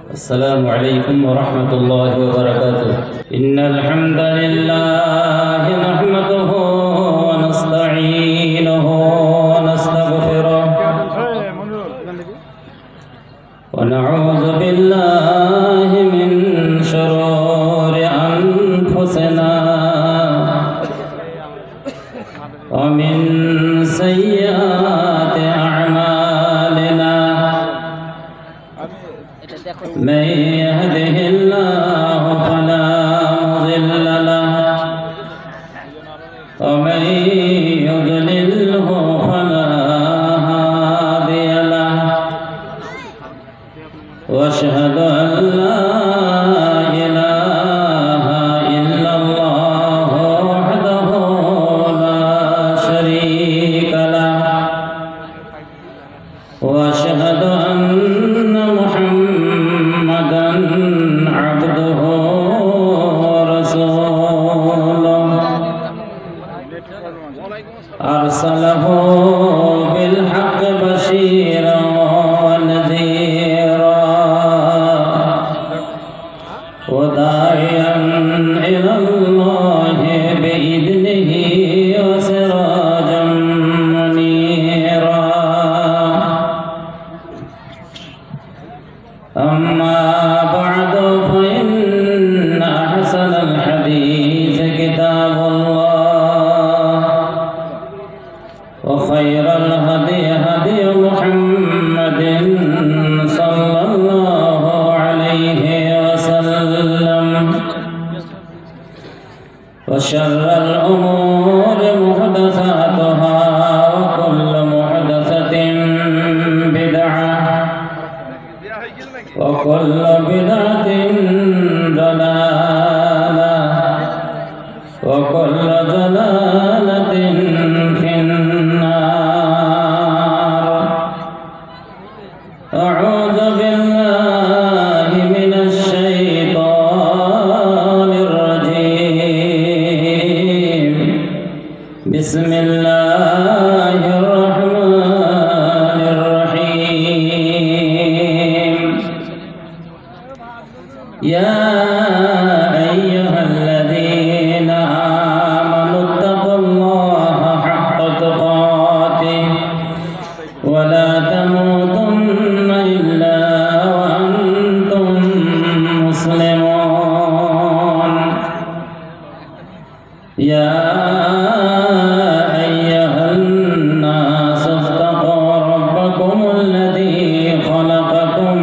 السلام عليكم ورحمة الله وبركاته. إن الحمد لله نحمده ونستعينه ونستغفره ونعوذ بالله من شرور أنفسنا ومن سيئات أعمالنا. من يهده الله فلا مضل له ومن يضلله فلا هادي له واشهد أن لا إله إلا الله وحده لا شريك له واشهد أن محمدا عبده ورسوله أرسله بالحق بشيرا ونذيرا وداعيا إلى الله بإذنه وسراجا منيرا. أما بعد فإن أحسن الحديث كتاب الله وخير الهدي هدي محمد صلى الله عليه وسلم وشر الأمور محدثاتها وكل محدثة بدعة وكل بدعة ضلالة وكل ضلالة في النار. أعوذ بالله من الشيطان الرجيم. بسم الله الرحمن الرحيم. يا أيها الذين آمنوا اتقوا الله حق تقاته ولا تموتن إلا وأنتم مسلمون. يا أيها الناس اتقوا ربكم الذي خلقكم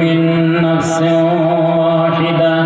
من نفس واحدة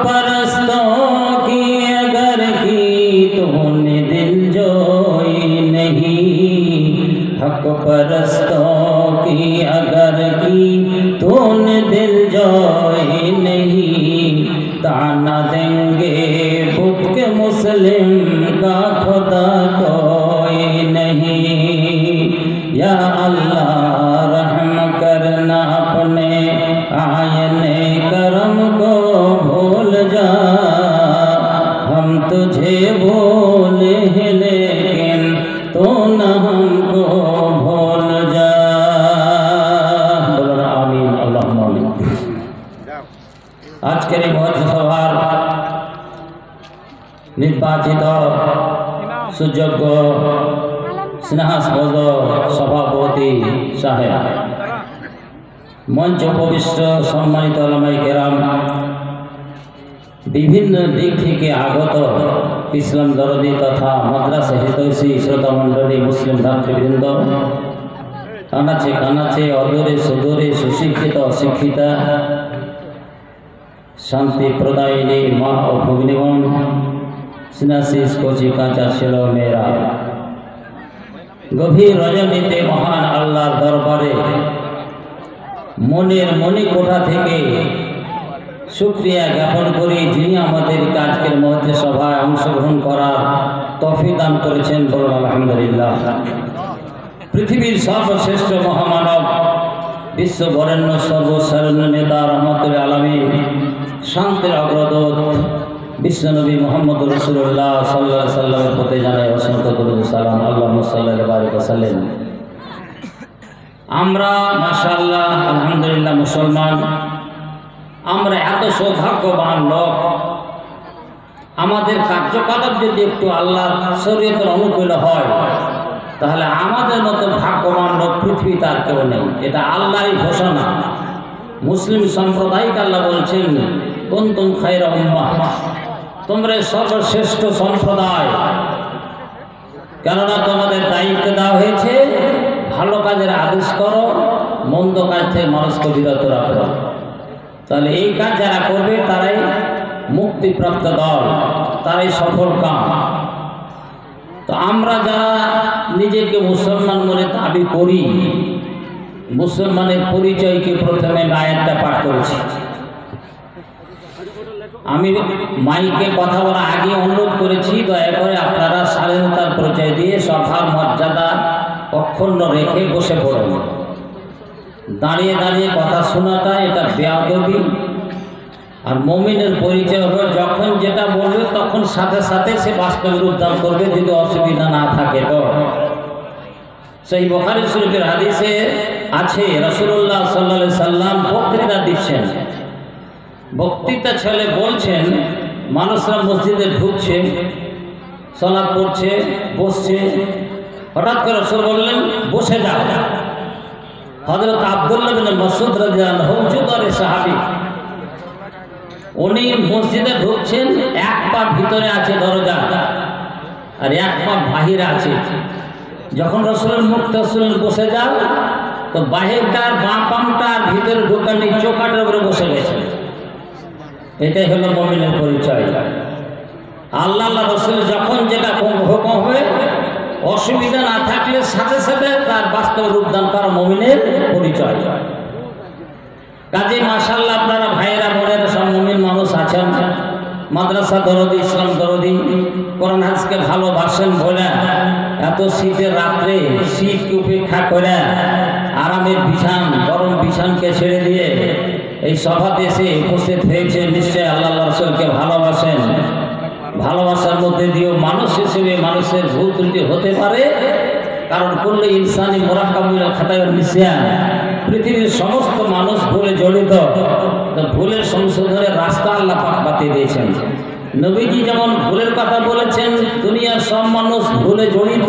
परस्तों की अगर की तूने दिल जोई नहीं, हक परस्तों की अगर की तूने दिल जोई नहीं, ताना देंगे बुत के मुस्लिम का खुदा कोई नहीं। या अल्लाह रहम करना अपने आयने करम को भूल जा, हम तुझे भूले हैं लेकिन तू न हमको भूल जा। बोलो आमीन, अल्लाहुम्मा आमीन। আজকের এই মহাসভার নির্বাচিত সুযোগ্য স্নেহাস্পদ সভাপতি সাহেব, মঞ্চ উপবিষ্ট সম্মানিত ওলামায়ে কেরাম, বিভিন্ন দিক থেকে আগত ইসলাম দরদি তথা মাদ্রাসা হিতৈষী শ্রোতা মণ্ডলী, মুসলিম ভাতৃবৃন্দ, আনাচে কানাচে অদূরে সুদূরে সুশিক্ষিত অশিক্ষিতা, শান্তি প্রদায়িনী মা ও ভগ্নীগণ, সিনাসিস কচি কাঁচা ছেলে মেয়েরা, গভীর রজনীতে মহান আল্লাহর দরবারে মনের মণিকোঠা থেকে শুকরিয়া জ্ঞাপন করি, যিনি আমাদেরকে আজকের মহতে সভায় অংশগ্রহণ করার তৌফিক দান করেছেন। বলুন আলহামদুলিল্লাহ। পৃথিবীর সর্বশ্রেষ্ঠ মহামানব, বিশ্ব বরেণ্য সর্বশরণ্য নেতা রহমতুল আলামিন, শান্তির অগ্রদূত বিশ্বনবী মুহাম্মদ রাসূলুল্লাহ সাল্লাল্লাহু আলাইহি সাল্লামের প্রতি জানাই অসংখ্য দরুদ সালাম। আল্লাহুম্মা সাল্লি আলা বারিক ওয়া সাল্লিম। আমরা মাশাআল্লাহ আলহামদুলিল্লাহ মুসলমান, আমরা এত সৌভাগ্যবান লোক, আমাদের কার্যকলাপ যদি একটু আল্লাহর শরীয়তের অনুকূলে হয় তাহলে আমাদের মতো ভাগ্যবান লোক পৃথিবীতে আর কেউ নেই। এটা আল্লাহরই ঘোষণা। মুসলিম সম্প্রদায়কে আল্লাহ বলছেন, কুনতুম খায়রা উম্মাহ, তোমরা সর্বশ্রেষ্ঠ সম্প্রদায়, কেননা তোমাদের দায়িত্ব দেওয়া হয়েছে ভালো কাজের আদেশ করো, মন্দ কাজ থেকে মানুষকে বিরত রাখো। তাহলে এই কাজ যারা করবে তারাই মুক্তিপ্রাপ্ত দল, তারাই সফল কাম। তো আমরা যারা নিজেকে মুসলমান বলে দাবি করি, মুসলমানের পরিচয়কে প্রথমে আয়াতটা পাঠ করেছি। আমি মাইকে কথা বলা আগে অনুরোধ করেছি, দয়া করে আপনারা স্বাধীনতার পরিচয় দিয়ে সভার মর্যাদা অক্ষুণ্ণ রেখে বসে পড়ুন। দাঁড়িয়ে দাঁড়িয়ে কথা শোনাটা এটা বেয়াদবি। আর মুমিনের পরিচয় হবে যখন যেটা বলবে তখন সাথে সাথে সে বাস্তব রূপ দান করবে, যদি অসুবিধা না থাকে। তো সেই বুখারী শরীফের হাদিসে আছে রাসূলুল্লাহ সাল্লাল্লাহু আলাইহি সাল্লাম বক্তৃতা দিচ্ছেন। বক্তৃতা ছেলে বলছেন, মানুষরা মসজিদে ঢুকছে, সালাত পড়ছে, বসছে, হঠাৎ করে রাসূল বললেন বসে যাও। হযরত আব্দুল্লাহ বিন মাসউদ রাদিয়াল্লাহু আনহু যুগের সাহাবী, উনি মসজিদে ঢুকছেন, এক পা ভিতরে আছে দরজা আর এক পা বাহিরে আছে। যখন রাসূলের মুখটা শুনলেন বসে যাও, তো বাহিরটার বাঁ পামটা আর ভিতরে ঢোকানি চৌকাটের উপরে বসে গেছে। এটাই হলো মুমিনের পরিচয়। আল্লাহ রাসূল যখন যেটা হুকুম হবে, অসুবিধা না থাকলে সাথে সাথে তার বাস্তব রূপদান করা মুমিনের পরিচয়। কাজে মাশাআল্লাহ আপনারা ভাইয়েরা বোনেরা সব মুমিন মানুষ আছেন, মাদ্রাসা দরদি, ইসলাম দরদি, কোরআন হাদিসকে ভালোবাসেন বলে এত শীতের রাত্রে শীতকে উপেক্ষা করে আরামের বিছান, গরম বিছানকে ছেড়ে দিয়ে এই সভাতে এসে উপস্থিত হয়েছে। নিশ্চয় আল্লাহ রাসূলকে ভালোবাসেন। ভালোবাসার মধ্যে দিয়েও মানুষ হিসেবে মানুষের ভুল ত্রুটি হতে পারে, কারণ করলে ইনসানি মুরাক্কাবুল খাতায়ুন নিসিয়ান, পৃথিবীর সমস্ত মানুষ ভুলে জড়িত। তো ভুলের সংশোধনের রাস্তা আল্লাহ পাক বাতিয়ে দিয়েছেন। নবীজি যেমন ভুলের কথা বলেছেন, দুনিয়ার সব মানুষ ভুলে জড়িত,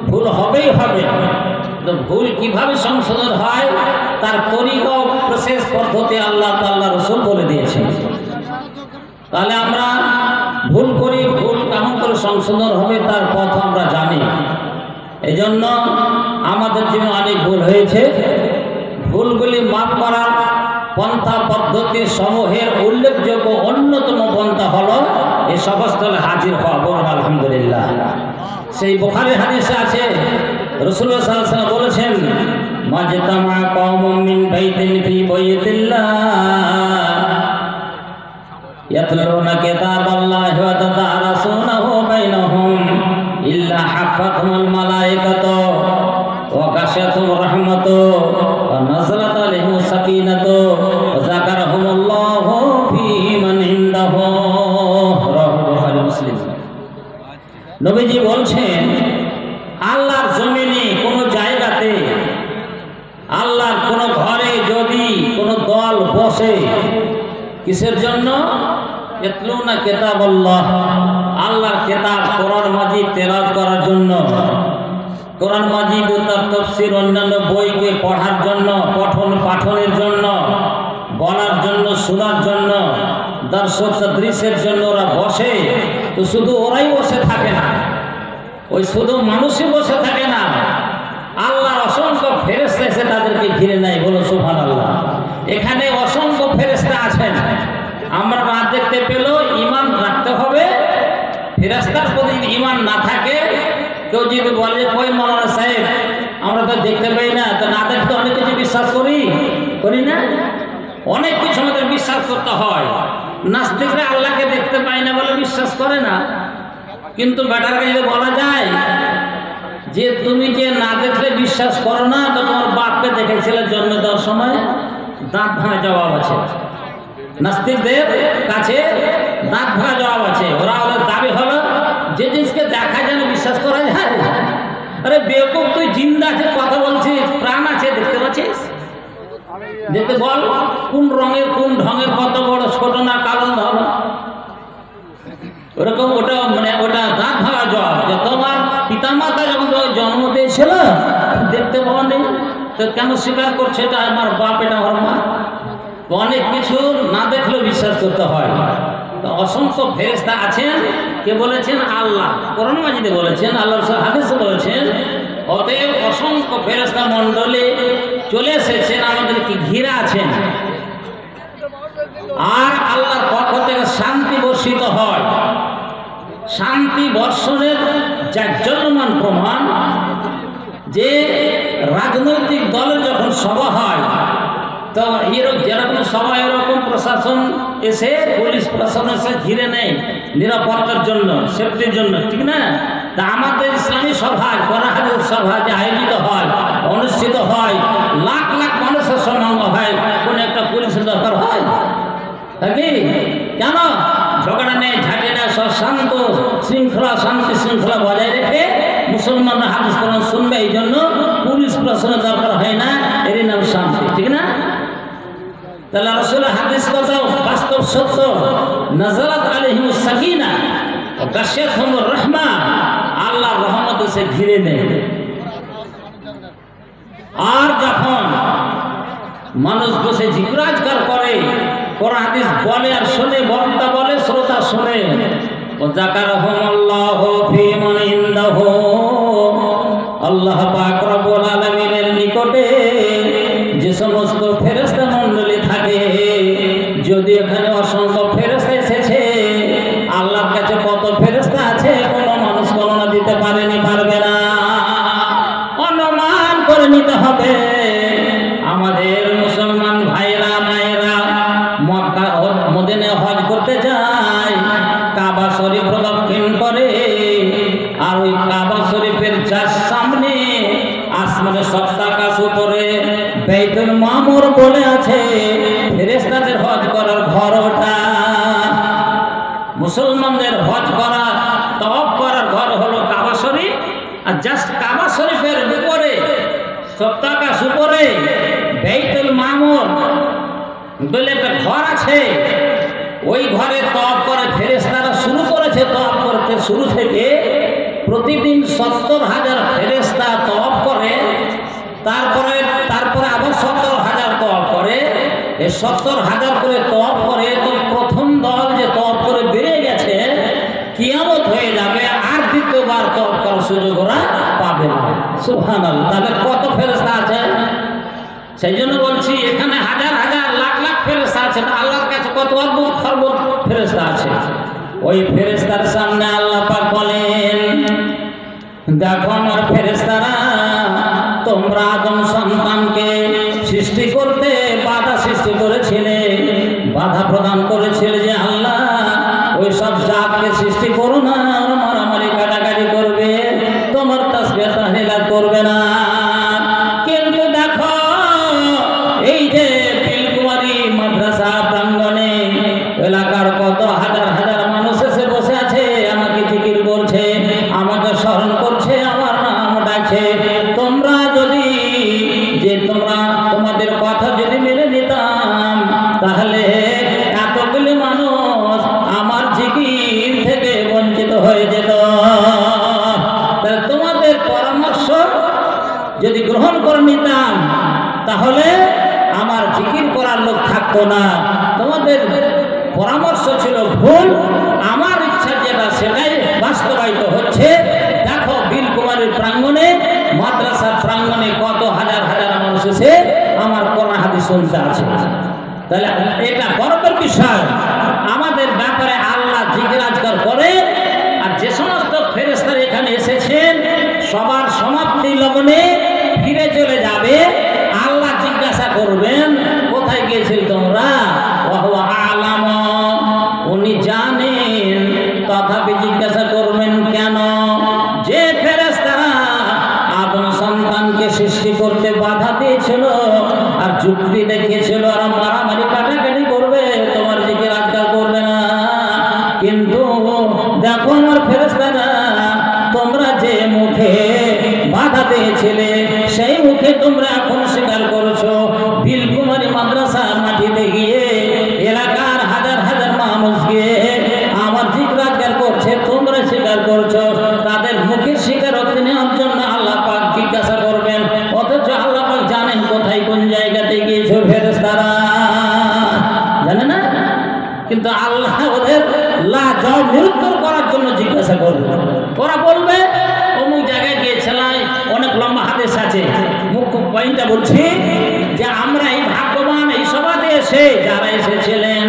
ভুল হবেই হবে। তো ভুল কিভাবে সংশোধন হয় তার তরিকা ও প্রসেস পদ্ধতি আল্লাহ তাআলা রাসূল বলে দিয়েছেন। তাহলে আমরা ভুল করি, ভুল কেমন করে সংশোধন হবে তার পথ আমরা জানি। এজন্য আমাদের জীবনে অনেক ভুল হয়েছে। ভুলগুলি মাফ করার পন্থা পদ্ধতি সমূহের উল্লেখযোগ্য অন্য সভাস্থলে হাজির হওয়া, বলুন আলহামদুলিল্লাহ। সেই বুখারীর হাদিসে আছে রাসূলুল্লাহ সাল্লাল্লাহু আলাইহি ওয়াসাল্লাম বলেছেন, মাজতামা কওমুম মিন বাইতিন ফি বাইতিল্লাহ ইয়াতলুনা কিতাবাল্লাহি ওয়া তাদারাসুনাহু বাইনাহুম ইল্লা হাফাতহুমুল মালায়েকাতু ওয়া গাশিয়াতুহুর রাহমাতু ওয়া নাযালাত আলাইহিmus সাকিনাতু ওয়া যাকারাহুমুল্লাহু ফী মান ইনদাহু। রাওয়াহু বুখারী মুসলিম। নবীজি বলছেন, আল্লাহর জমিনে কোনো জায়গাতে, আল্লাহর কোনো ঘরে যদি কোনো দল বসে, কিসের জন্য? ইয়াতলুনা কিতাবাল্লাহ, আল্লাহর কিতাব কোরআন মাজিদ তেলাওয়াত করার জন্য, কোরআন মাজিদ ও তার তাফসীর অন্যান্য বইকে পড়ার জন্য, পাঠনের জন্য, বলার জন্য, শোনার জন্য, দর্শক তাদরিসের জন্য ওরা বসে। তো শুধু ওরাই বসে থাকে না, ওই শুধু মানুষই বসে থাকে না, আল্লাহর অসংখ্য ফেরেশতা এসে তাদেরকে ঘিরে নেয়। বলো সুবহানাল্লাহ। এখানে অসংখ্য ফেরেশতা আছেন, আমরা না দেখতে পেলেও ঈমান রাখতে হবে। ফেরেশতার প্রতি ঈমান না থাকে, কেউ যদি বলে যে কই মাওলানা সাহেব আমরা তো দেখতে পাই না, তো না দেখতে অনেক কিছু বিশ্বাস করি না? অনেক কিছু আমাদের বিশ্বাস করতে হয়। নাস্তিকরা আল্লাহকে দেখতে পায় না বলে বিশ্বাস করে না, কিন্তু বেটারকে যদি বলা যায় যে তুমি যে না দেখলে বিশ্বাস করো না, তো তোমার বাপকে দেখেছিলে জন্ম দেওয়ার সময়, দাঁত ভাঙা জবাব আছে। নাস্তিকদের কাছে দাঁত ভাঙা জবাব আছে। ওদের দাবি হলো যে জিনিসকে দেখা যেন বিশ্বাস করা যায়। আরে বেকুব, তুই জিন্দা আছে, কথা বলছিস, প্রাণ আছে, দেখতে পাচ্ছিস? দেখতে বল কোন রঙের, কোন ঢঙের, কত বড়, ছোট না কালো ধরো, ওরকম। ওটা দাঁত ভাঙা জবাব যে তোমার পিতামাতা যখন জন্ম দিয়েছিল দেখতে পাওয়া নেই, তো কেন স্বীকার করছে এটা আমার বাপ, এটা আমার মা? অনেক কিছু না দেখলেও বিশ্বাস করতে হয়। তো অসংখ্য ফেরেশতা আছেন। কে বলেছেন? আল্লাহ কোরআন মাজিদে বলেছেন, আল্লাহ হাদিসে বলেছেন। অতএব অসংখ্য ফেরেশতা মণ্ডলী চলে এসেছেন, আমাদেরকে ঘিরে আছেন। আর আল্লাহর পক্ষ থেকে শান্তি বর্ষিত হয়। শান্তি বর্ষণের জাজ্জল্যমান প্রমাণ যে রাজনৈতিক দলের যখন সভা হয়, তো যেরকম সভা এরকম প্রশাসন এসে, পুলিশ প্রশাসন এসে ঘিরে নেয় নিরাপত্তার জন্য, সেফটির জন্য, ঠিক না? তা আমাদের ইসলামী সভায়, কোরআনের সভা যে আয়োজিত হয়, অনুষ্ঠিত হয়, লাখ লাখ মানুষের সমাগম হয়, কোন একটা পুলিশের দরকার হয় নাকি? কেন? ঝগড়া নেই, ঝাঁটি না, সব শান্ত শৃঙ্খলা, শান্তি শৃঙ্খলা বজায় রেখে মুসলমানরা হাদিস কোরআন শুনবে, এই জন্য পুলিশ প্রশাসনের দরকার হয় না। এরই নাম শান্তি, ঠিক না? তাহলে রাসূলের হাদিস কথাও বাস্তব সত্য। নাযালাত আলাইহিmus সাকিনা ওয়া গাশিয়াতুহুর রাহমা, আল্লাহর রহমত এসে ঘিরে নেয়। আর যখন মানুষ বসে জিজ্ঞাসা করে, কোরআন হাদিস বলে আর শুনে, বক্তা বলে, শ্রোতা শুনে, ওয়া যাকারাহুমুল্লাহু ফী মান ইনদাহু, আল্লাহ পাক রব্বুল আলামিনের নিকটে যে সমস্ত ফেরেশতা মণ্ডলী থাকে, যদি এখানে অসংখ্য ফেরেশতা এসেছে, আল্লাহর কাছে কত ফেরেশতা আছে কোনো মানুষ গণনা দিতে পারবে না। অনুমান করে নিতে হবে। আমাদের মুসলমান ভাইরা মায়েরা মক্কা ও মদিনা হজ করতে যায়, কাবা শরীফ প্রদক্ষিণ করে, আর ওই কাবা শরীফের যার সামনে আসমানে সপ্তাকাশ উপরে বাইতুল মামুর বলে আছে, ফেরেশতাদের হজ করার ঘর ওটা। মুসলমানদের হজ করা, তওয়াফ করার ঘর হলো কাবা শরীফ। আর জাস্ট কাবা শরীফের উপরে, সপ্তাকাশ উপরে বাইতুল মামুর বলে একটা ঘর আছে, ওই ঘরে তওয়াফ করে ফেরেশতারা শুরু করেছে। তওয়াফ করতে শুরু থেকে প্রতিদিন 70,000 ফেরেশতা তওয়াফ করে, তারপরে আবার 70,000 তওয়াফ করে। এই 70,000 করে তওয়াফ করে, তো প্রথম দল যে তওয়াফ করে বেরিয়ে গেছে, কিয়ামত হয়ে যাবে, আর দ্বিতীয়বার তওয়াফ করার সুযোগ ওরা পাবে না। সুবহানাল্লাহ। তাহলে কত ফেরেশতা আছে? সেই জন্য বলছি, এখানে হাজার হাজার লাখ লাখ ফেরেশতা আছে, আল্লাহর কাছে কত অদ্ভুত ফেরেশতা আছে। ওই ফেরেশতার সামনে আল্লাহ পাক বলেন, দেখো আমার ফেরেশতারা, তোমরা আদম সন্তানকে সৃষ্টি করতে বাধা সৃষ্টি করেছিলে, বাধা প্রদান করেছিলে যে আল্লাহ ওই সব জাতকে সৃষ্টি করো না, মারামারি কাটাকাটি করবে, তোমার তাসবিহ তাহলিল করবে না। কিন্তু দেখো এই যে পিলকুমারী মাদ্রাসা প্রাঙ্গণে এলাকার কত হাজার হাজার মানুষ এসে বসে আছে, আমাকে জিকির করছে, আমাকে স্মরণ করছে, আমার নাম ডাকছে। তোমরা যদি তোমাদের কথা যদি মেনে নিতাম, তাহলে এতগুলি মানুষ আমার জিকির থেকে বঞ্চিত হয়ে যেত। তোমাদের পরামর্শ যদি গ্রহণ করে নিতাম, তাহলে আমার জিকির করার লোক থাকতো না। তোমাদের পরামর্শ ছিল ভুল, আমার ইচ্ছা যেটা সেটাই বাস্তবায়িত হচ্ছে। দেখো বিলকুমারীর প্রাঙ্গণে, মাদ্রাসার প্রাঙ্গণে কত হাজার হাজার মানুষ এসে আমার কোরআন হাদিস শুনতে আছে। তাহলে এটা গর্বের বিষয়। আমাদের ব্যাপারে আল্লাহ জিকির আজকার করে। আর যে সমস্ত ফেরেশতারা এখানে এসেছেন, সবার সমাপ্তি লগ্নে ফিরে চলে যাবে। আল্লাহ জিজ্ঞাসা করবেন, কোথায় গিয়েছিল তোমরা? আলাম, উনি জানেন, তথাপি জিজ্ঞাসা করবেন কেন? যে ফেরেশতারা আদম সন্তানকে সৃষ্টি করতে বাধা দিয়েছিল আর যুক্তি দেখিয়েছিল আর মারামারি কাটাকাটি করবে, তোমার জিকির আজকাল করবে না। কিন্তু দেখো আমার ফেরেশতারা, তোমরা যে মুখে বাধা দিয়েছিলে সেই মুখে তোমরা এখন স্বীকার করছো। বিলকুমারী মাদ্রাসা মাটিতে গিয়ে এলাকার হাজার হাজার মানুষ গিয়ে আমার জিকির আজকাল করছে, তোমরা স্বীকার করছো। তাদের মুখে স্বীকারোক্তি নেওয়ার জন্য আল্লাহ পাক জিজ্ঞাসা করবেন, অথচ আল্লাহ পাক জানেন কোথায় কোন জায়গাতে গিয়েছো ফেরেশতারা, জানে না? কিন্তু আল্লাহ ওদের লাজবাব নিরুত্তর করার জন্য জিজ্ঞাসা করবে। ওরা বলবে অমুক জায়গায় গিয়েছিলাম, অনেক লম্বা হাদিস আছে। মুখ্য পয়েন্টটা বলছি যে আমরা এই ভাগ্যবান এই সভাতে এসে যারা এসেছিলেন,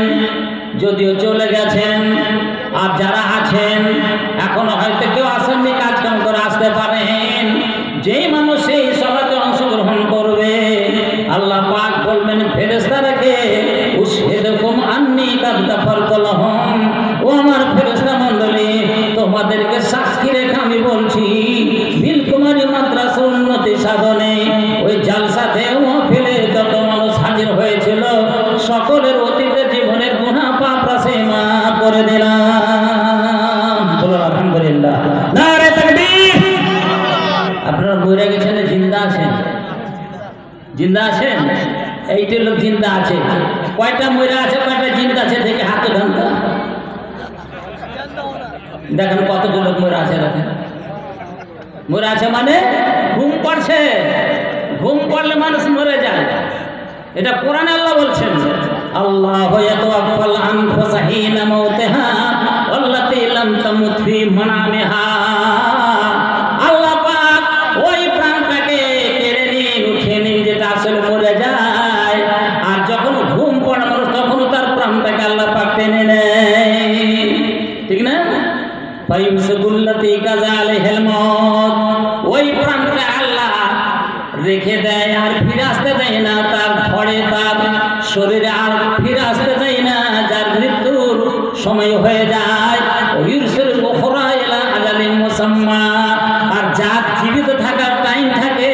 যদিও চলে গেছেন, আর যারা আছেন এখনো হয়তো কেউ আসেননি, কাজকাম করে আসতে পারেন, যেই মানুষ এই সভাতে অংশগ্রহণ করবে আল্লাহ পাক বলবেন ফেরেশতাদেরকে, উশহিদুকুম আন্নী কাদ গাফারতু লাহুম, ও আমার ফেরেশতা মণ্ডলী, তোমাদেরকে সাক্ষী রেখে আমি বলছি, বিলকুমারী মাদ্রাসা উন্নতি সাধনে ওই জালসাতে মাহফিলে যত মানুষ হাজির হয়েছিল, সকলের অতীতের জীবনের গুনাহ পাপ রাশি মাফ করে দিলাম। বলুন আলহামদুলিল্লাহ, নারে তাকবীর। আপনারা মরে গেছেন, জিন্দা আছেন? জিন্দা আছেন? এইটি লোক জিন্দা আছে। কয়টা মরে আছে, কয়টা জিন্দা আছে দেখে হাতে ঢালতো। দেখেন কতগুলো লোক মরে আছে, দেখেন মরে আছে মানে ঘুম পড়ছে। ঘুম পড়লে মানুষ মরে যায়, এটা কোরআনে আল্লাহ বলছেন। আল্লাহু ইয়াতাওয়াফাল আনফুসা হিনা মাউতিহা ওয়াল্লাতী লাম তামুত ফি মানামিহা। আল্লাহ পাক ওই প্রাণটাকে কেড়ে নিন, উঠিয়ে নিন যেটা আসলে মরে যায়। আর যখন ঘুম পড়ে মানুষ, তখন তার প্রাণটাকে আল্লাহ পাক টেনে নেয়, ঠিক না? ফায়ুমসিকুল্লাতী কাযা আলাইহিল মাউত, ওই প্রাণটা আল্লাহ রেখে দেয় আর ফিরে আসতে দেয় না, তার ফড়ে তার শরীরে আর ফিরে আসতে দেয় না, যার মৃত্যুর সময় হয়ে যায়। ওয়ুরসিল উখরা ইলা আজালিন মুসাম্মা, আর যার জীবিত থাকার টাইম থাকে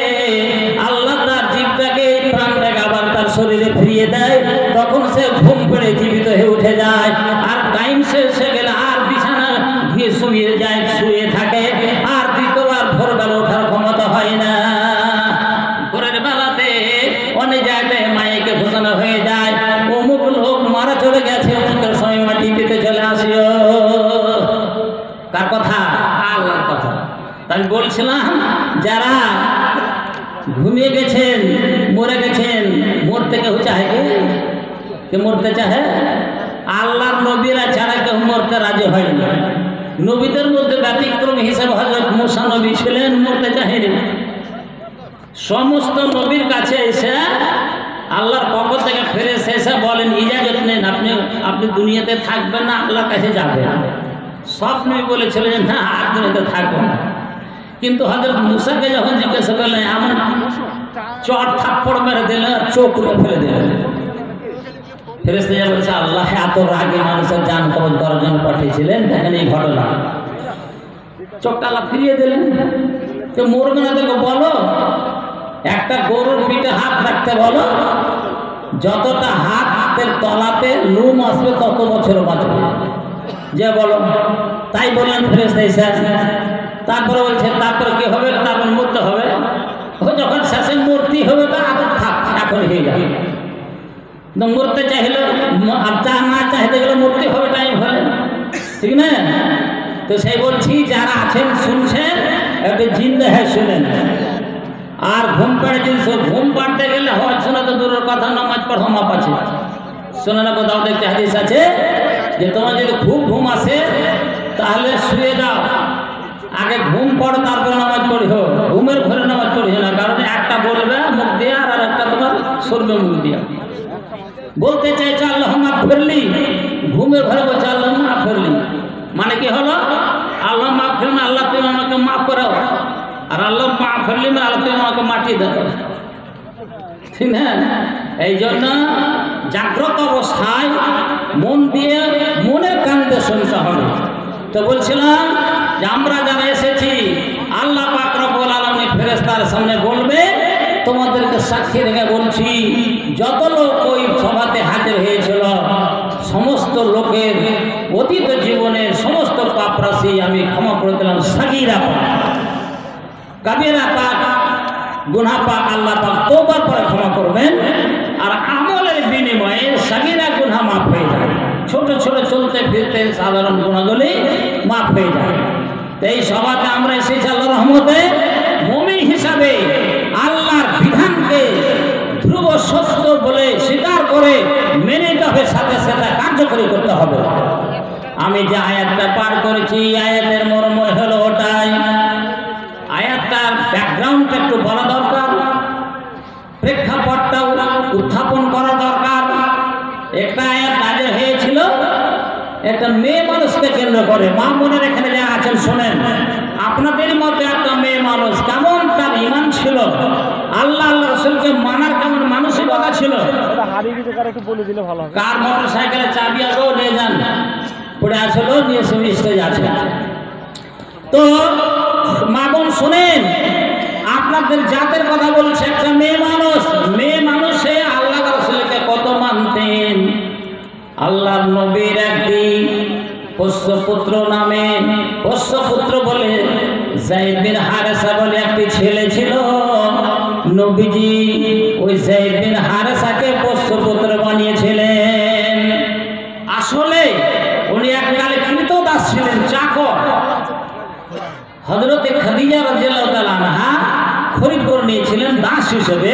আল্লাহ তার জীবটাকে, প্রাণটাকে আবার তার শরীরে ফিরিয়ে দেয়। তখন সে ঘুম পড়ে জীবিত হয়ে উঠে যায়, আর টাইম শেষ হয়ে গেলে আর বিছানা গিয়ে শুয়ে যায়, শুয়ে থাকে, আর দ্বিতীয়বার ভোরবেলা ওঠার ক্ষমতা হয় না। ভোরের বেলাতে অনেক জায়গায় মাইকে ঘোষণা হয়ে যায়, অমুক লোক মারা চলে গেছে, অমুকের সময় মাটি দিতে চলে আসিও। কার কথা? আল্লাহর কথা। আমি বলছিলাম যারা ঘুমিয়ে গেছেন, মরে গেছেন, মরতে কেউ চাহে? কে মরতে চাহে? আল্লাহর নবীরা ছাড়া কেউ মরতে রাজি হয়নি। নবীদের মধ্যে ব্যতিক্রম হিসেবে হযরত মুসা নবী ছিলেন, মরতে চাহেনি। সমস্ত নবীর কাছে এসে আল্লাহর পক্ষ থেকে ফেরেশতা এসে বলেন ইজাজত নেন, আপনি দুনিয়াতে থাকবেন না, আল্লাহর কাছে যাবেন। সব নবী বলেছিলেন যে না আর দুনিয়াতে থাকবো না। কিন্তু হযরত মুসাকে যখন জিজ্ঞাসা করলেন এমন চট থাপ্পড় মেরে দিলেন, চোখ উঠে ফেলে দিলেন। ফেরেশতা যা বলছে আল্লাহ এত রাগে মানুষের জান কবজ করার জন্য পাঠিয়েছিলেন, দেখেন এই ঘটনা। চোখটা আল্লাহ ফিরিয়ে দিলেন। তো মরবে না তোকে বলো, একটা গরুর পিঠে হাত রাখতে বলো, যতটা হাতের তলাতে লুম আসবে তত বছর বাঁচবে, যে বলো। তাই বললেন ফেরেশতা ঈসা। তারপরে বলছে তারপরে কি হবে, তারপর মরতে হবে। ও যখন শেষে মূর্তি হবে তা থাক, এখন হয়ে যাবে। মরতে চাইলে আর যা না চাইতে গেলে মূর্তি হবে, টাইম হবে, ঠিক না? তো সেই বলছি যারা আছেন শুনছেন একটু জিন্দা হ্যাঁ শুনেন। আর ঘুম পাড়ে জিনিস, ঘুম পাড়তে গেলে হয় শোনা তো দূরের কথা, নামাজ পড়া মাপ আছে। শোনে না কোথাও দেখতে হাদিস আছে যে তোমার যদি খুব ঘুম আসে তাহলে শুয়ে যাও, আগে ঘুম পড়ো তারপরে নামাজ পড়িও। ঘুমের ঘরে নামাজ পড়িও না, কারণ একটা বলবে মুখ দিয়ে আর একটা তোমার সরবে মুখ দিয়ে। বলতে চাইছে আল্লাহ মাফ করলি, ঘুমের ঘরে বলছে আল্লাহ মাফ করলি, মানে কি হলো আল্লাহ মাফ করলি আল্লাহ তুমি আমাকে মাফ করো, আর আল্লাহ মাফ করলি মানে আল্লাহ তুমি আমাকে মাটি দাও, ঠিক না? এই জন্য জাগ্রত অবস্থায় মন দিয়ে মনের কান্দে শুনতে হবে। তো বলছিলাম যে আমরা যারা এসেছি আল্লাহ পাক রব্বুল আলামিন ফেরেশতার সামনে বলবে, তোমাদেরকে সাক্ষী রেখে বলছি যত লোক ওই সভাতে হাজির হয়েছিল সমস্ত লোকের অতীত জীবনের সমস্ত পাপ রাশি আমি ক্ষমা করে দিলাম। সাগীরা পাক, কাবীরা পাক, গুনাহ পাক আল্লাহ পাক তওবার পরে ক্ষমা করবেন, আর আমলের বিনিময়ে সাগীরা গুনাহ মাফ হয়ে যায়। ছোট ছোট চলতে ফিরতে সাধারণ গুনাহগুলি মাফ হয়ে যায়। তো এই সভাতে আমরা এসেছি আল্লাহর রহমতে মুমিন হিসাবে আল্লাহর বিধানকে ধ্রুব সত্য বলে স্বীকার করে মেনে নিতে হবে, সাথে সাথে কার্যকরী করতে হবে। আমি যে আয়াতটা পার করেছি আয়াতের মর্ম হলো ওটাই। আয়াতটার ব্যাকগ্রাউন্ডটা একটু বলা দরকার, প্রেক্ষাপটটাও উত্থাপন করা দরকার। একটা আয়াত নাযিল হয়েছিল একটা মেয়ে মানুষকে কেন্দ্র করে। মা বোনের এখানে যা আছেন শোনেন, আপনাদের মধ্যে একটা মেয়ে মানুষ কেমন তার ঈমান ছিল, আল্লাহ আল্লাহ রাসূলকে মানার কেমন মানসিকতা ছিল। কার মোটর সাইকেলের চাবি আরও নিয়ে যান, পড়ে আসলো নিয়ে স্টেজ আছে। তো মা বোন শোনেন, আপনাদের জাতের কথা বলছে। একটা মেয়ে মানুষে আল্লাহ রাসূলকে কত মানতেন। আল্লাহর নবীর একদিন পোষ্যপুত্র নামে, পোষ্যপুত্র বলে যায়েদ বিন হারেসা বলে একটি ছেলে ছিল। নবীজি ওই যায়েদ বিন হারেসাকে পোষ্যপুত্র বানিয়েছিলেন। আসলে উনি এককালে কৃতদাস ছিলেন, চাকর। হযরতে খাদিজা রাদিয়াল্লাহু তাআলা আনহা খরিদ করে নিয়েছিলেন দাস হিসেবে।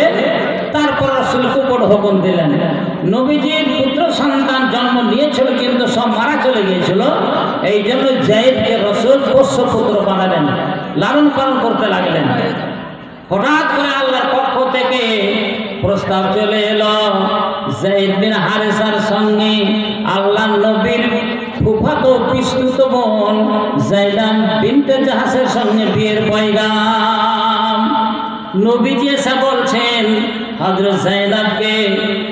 তারপর রাসূলকে বড় হুকুম দিলেন। নবীজির পুত্র সন্তান জন্ম নিয়েছিল কিন্তু সব মারা চলে গিয়েছিল। এই জন্য যায়েদকে রাসূল পোষ্যপুত্র বানালেন, লালন পালন করতে লাগলেন। হঠাৎ করে আল্লাহর পক্ষ থেকে প্রস্তাব চলে এলো যায়েদ বিন হারেসার সঙ্গে আল্লাহর নবীর ফুফাতো পিসতুতো বোন যায়দান বিনতে জাহাসের সঙ্গে বিয়ের পয়গাম। নবীজি এসে বলছেন হযরত যায়েদাকে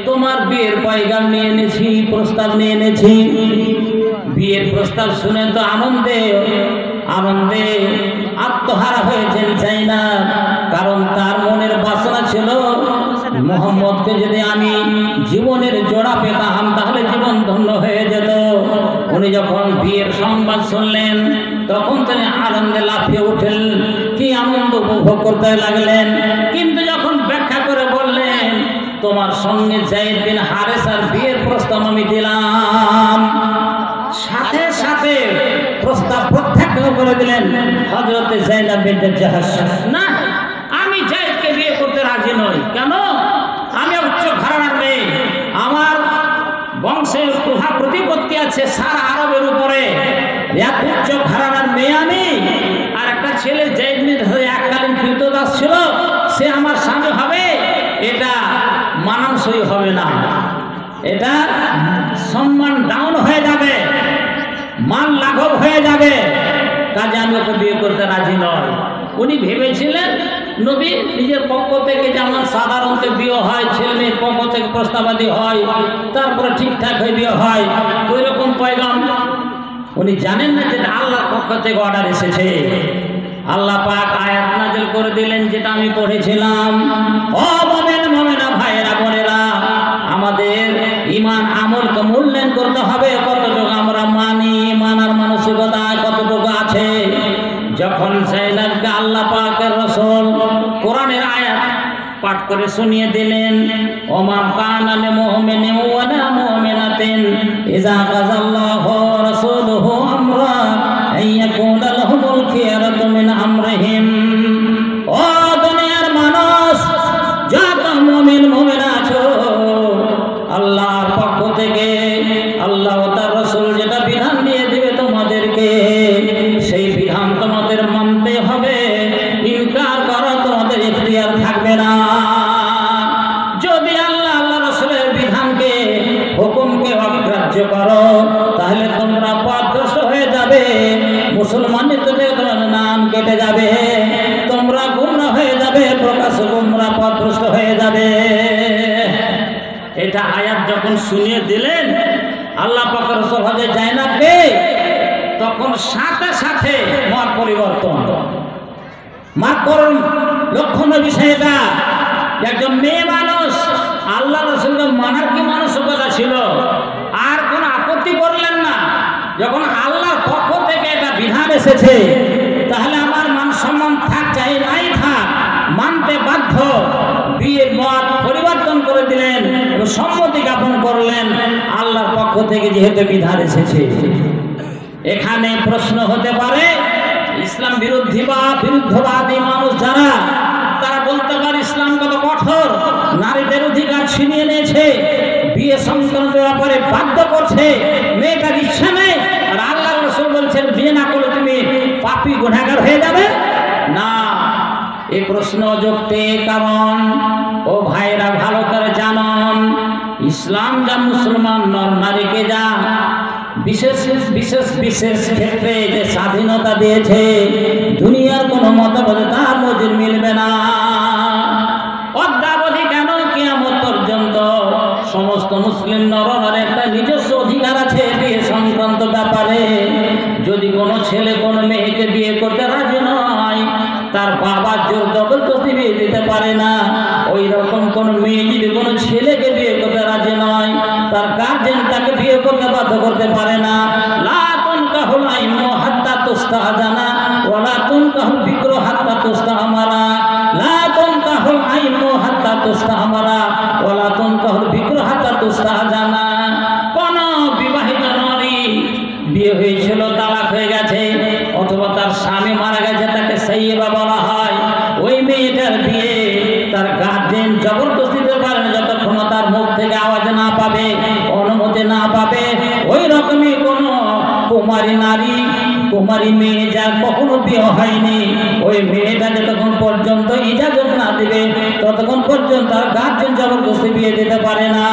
তোমার বিয়ের পয়গাম নিয়ে এনেছি, প্রস্তাব নিয়ে এনেছি। বিয়ের প্রস্তাব শুনে তো আনন্দে আত্মহারা হয়েছেন যায়দান, কারণ তার মনের বাসনা ছিল মুহাম্মদকে যদি আমি জীবনের জোড়া পেতাম তাহলে জীবন ধন্য হয়ে যেত। উনি যখন বিয়ের সংবাদ শুনলেন তখন তিনি আনন্দে লাফিয়ে উঠলেন, কি আনন্দ উপভোগ করতে লাগলেন। কিন্তু যখন ব্যাখ্যা করে বললেন তোমার সঙ্গে যায়েদ বিন হারেসার বিয়ের প্রস্তাব আমি দিলাম, সাথে সাথে প্রস্তাব প্রত্যাখ্যান করে দিলেন হযরতে যায়েদ বিনতে জাহাশ। না, আমি যায়েদকে বিয়ে করতে রাজি নই। কেন? আমি উচ্চ ঘরানার মেয়ে, আমার বংশের প্রভাব প্রতিপত্তি আছে সারা আরবের উপরে। এক উচ্চ ঘরানার মেয়ে আমি, আর একটা ছেলে যায়েদ বিন এককালীন কৃতদাস ছিল, সে আমার স্বামী হবে, এটা মানানসই সই হবে না, এটা সম্মান ডাউন হয়ে যাবে, মান লাঘব হয়ে যাবে, কাজে আমি ওকে বিয়ে করতে রাজি নয়। উনি ভেবেছিলেন নবী নিজের পক্ষ থেকে যেমন সাধারণত বিয়ে হয়, ছেলে মেয়ের পক্ষ থেকে প্রস্তাবাদী হয়, তারপরে ঠিকঠাক হয়ে বিয়ে হয়, ওই রকম পয়গাম উনি জানেন না যেটা আল্লাহর পক্ষ থেকে অর্ডার এসেছে। আল্লাহ পাক আয়াত নাযিল করে দিলেন যেটা আমি পড়েছিলাম, ও মুমিন মুমিনা ভাইরা বোনেরা, আমাদের ঈমান আমলকে মূল্যায়ন করতে হবে কতটুকু আমরা মানি, মানার মানসিকতা কতটুকু আছে। যখন যায়েনাবকে আল্লাহ পাকের রাসূল কোরআনের আয়াত পাঠ করে শুনিয়ে দিলেন, ওমা কানা লিল মুমিনিন ওয়া লা মুমিনাতিন ইযা কাযাল্লাহু ওয়া রাসূলুহু আমরা আইয়াকুনা লাহুমুল খিয়ারাতু মিন আমরিহিম। ও দুনিয়ার মানুষ, যত মুমিন মুমিনা আছো, আল্লাহর পক্ষ থেকে আল্লাহ ও তার রাসূল যেটা বিধান দিয়ে দিবে তোমাদেরকে, সেই বিধান তোমাদের মানতে হবে, ইনকার করা তোমাদের ইখতিয়ার থাকবে না। যদি আল্লাহ আল্লাহ রাসূলের বিধানকে হুকুমকে অগ্রাহ্য করো, তাহলে তোমরা পথভ্রষ্ট হয়ে যাবে, মুসলমানের থেকে তোমাদের নাম কেটে যাবে, তোমরা গুমরাহ হয়ে যাবে, প্রকাশ্য গুমরাহ পথভ্রষ্ট হয়ে যাবে। এটা আয়াত যখন শুনিয়ে দিলেন আল্লাহ পাকের রাসূল হযরত যায়েনাবকে, তখন সাথে সাথে মত পরিবর্তন। মার করুন লক্ষণীয় বিষয়টা, একজন মেয়ে মানুষ আল্লাহ রাসূলকে মানার কি মানসিকতা ছিল, আর কোনো আপত্তি করলেন না। যখন আল্লাহর পক্ষ থেকে এটা বিধান এসেছে, তাহলে আমার মান সম্মান থাক চাই নাই থাক, মানতে বাধ্য। বিয়ের মত পরিবর্তন করে দিলেন এবং সম্মতি জ্ঞাপন করলেন, আল্লাহর পক্ষ থেকে যেহেতু বিধান এসেছে। এখানে প্রশ্ন হতে পারে, ইসলাম বিরোধী বা বিরুদ্ধবাদী মানুষ যারা, তারা বলতে পারে ইসলাম কত কঠোর, নারীদের অধিকার ছিনিয়ে নিয়েছে, বিয়ে সংক্রান্ত ব্যাপারে বাধ্য করছে, মেয়েটার ইচ্ছা নেই, আর আল্লাহ রাসূল বলছেন বিয়ে না করলে তুমি পাপী গুনাহগার হয়ে যাবে না। এই প্রশ্ন যুক্তি কারণ, ও ভাইরা ভালো করে জানুন, ইসলাম যা মুসলমান নর নারীকে যা বিশেষ বিশেষ বিশেষ ক্ষেত্রে যে স্বাধীনতা দিয়েছে, দুনিয়ার কোনো মতভেদে তার নজির মিলবে না। অদ্যাবধি কেন কিয়ামত পর্যন্ত সমস্ত মুসলিম নরনারীর একটা নিজস্ব অধিকার আছে বিয়ে সংক্রান্ত ব্যাপারে। যদি কোনো ছেলে কোনো মেয়েকে বিয়ে করতে রাজি নয়, তার বাবা জোর জবরদস্তি বিয়ে দিতে পারে না। ওই রকম কোন মেয়ে যদি কোনো ছেলেকে বিয়ে করতে রাজি নয়, তার গার্জেন তাকে বিয়ে করতে বাধ্য করতে পারে না। লা তুনকাহুল আইমু হাত্তা তুস্তাহজানা ওয়া লা তুনকাহুল বিকরু হাত্তা তুস্তাহমারা। লা তুনকাহুল আইমু হাত্তা তুস্তাহমারা ওয়া লা তুনকাহুল বিকরু হাত্তা তুস্তাহজানা। কোন বিবাহিত নারী বিয়ে হয়েছিল, তালাক হয়ে গেছে, অথবা তার স্বামী মারা গেছে, তাকে সাইয়্যিবা বলা হয়, ওই মেয়েটার বিয়ে তার গার্জেন জবরদস্তি দিতে পারে না, যতক্ষণ তার মুখ থেকে আওয়াজ না পাবে, অনুমতি না পাবে। ওই রকমই কোনো কুমারী নারী, কুমারী মেয়ে যার কখনো বিয়ে হয়নি, ওই মেয়েটা যতক্ষণ পর্যন্ত ইজাজত না দিবে, ততক্ষণ পর্যন্ত তার গার্জেন জবরদস্তি বিয়ে দিতে পারে না।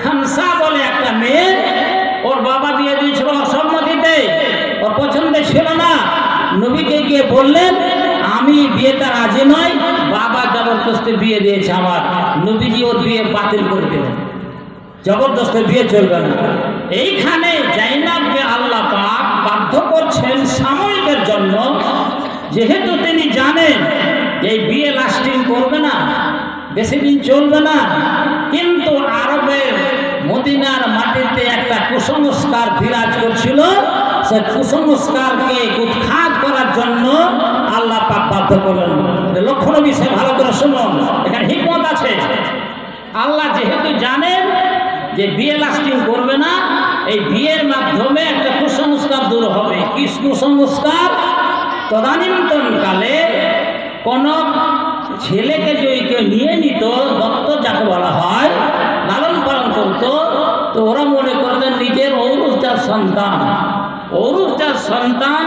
খামসা বলে একটা মেয়ে, ওর বাবা বিয়ে দিয়েছিল অসম্মতিতে, ওর পছন্দ ছিল না। নবীকে গিয়ে বললেন আমি বিয়েটা রাজি নয়, বাবা জবরদস্তি বিয়ে দিয়েছে আমার। নবীজি ওর বিয়ে বাতিল করে দিলেন, জবরদস্তি বিয়ে চলবে না। এইখানে যায়েনাবকে আল্লাহ পাক বাধ্য করছেন সাময়িকের জন্য, যেহেতু তিনি জানেন এই বিয়ে লাস্টিং করবে না, বেশি দিন চলবে না। কিন্তু আরবের মদিনার মাটিতে একটা কুসংস্কার বিরাজ করছিল, সেই কুসংস্কারকে উৎখাত করার জন্য আল্লাহ পাক বাধ্য করলেন। লক্ষণ বিষয় ভালো করে শুনুন, এখানে হিকমত আছে। আল্লাহ যেহেতু জানেন যে বিয়ে লাস্টিং করবে না, এই বিয়ের মাধ্যমে একটা কুসংস্কার দূর হবে। কি কুসংস্কার? তদানীন্তনকালে কোন ছেলেকে যদি কেউ নিয়ে নিত, দত্ত যাকে বলা হয়, লালন পালন করতো, তো ওরা মনে করতেন নিজের ঔরসজাত সন্তান। ঔরসজাত সন্তান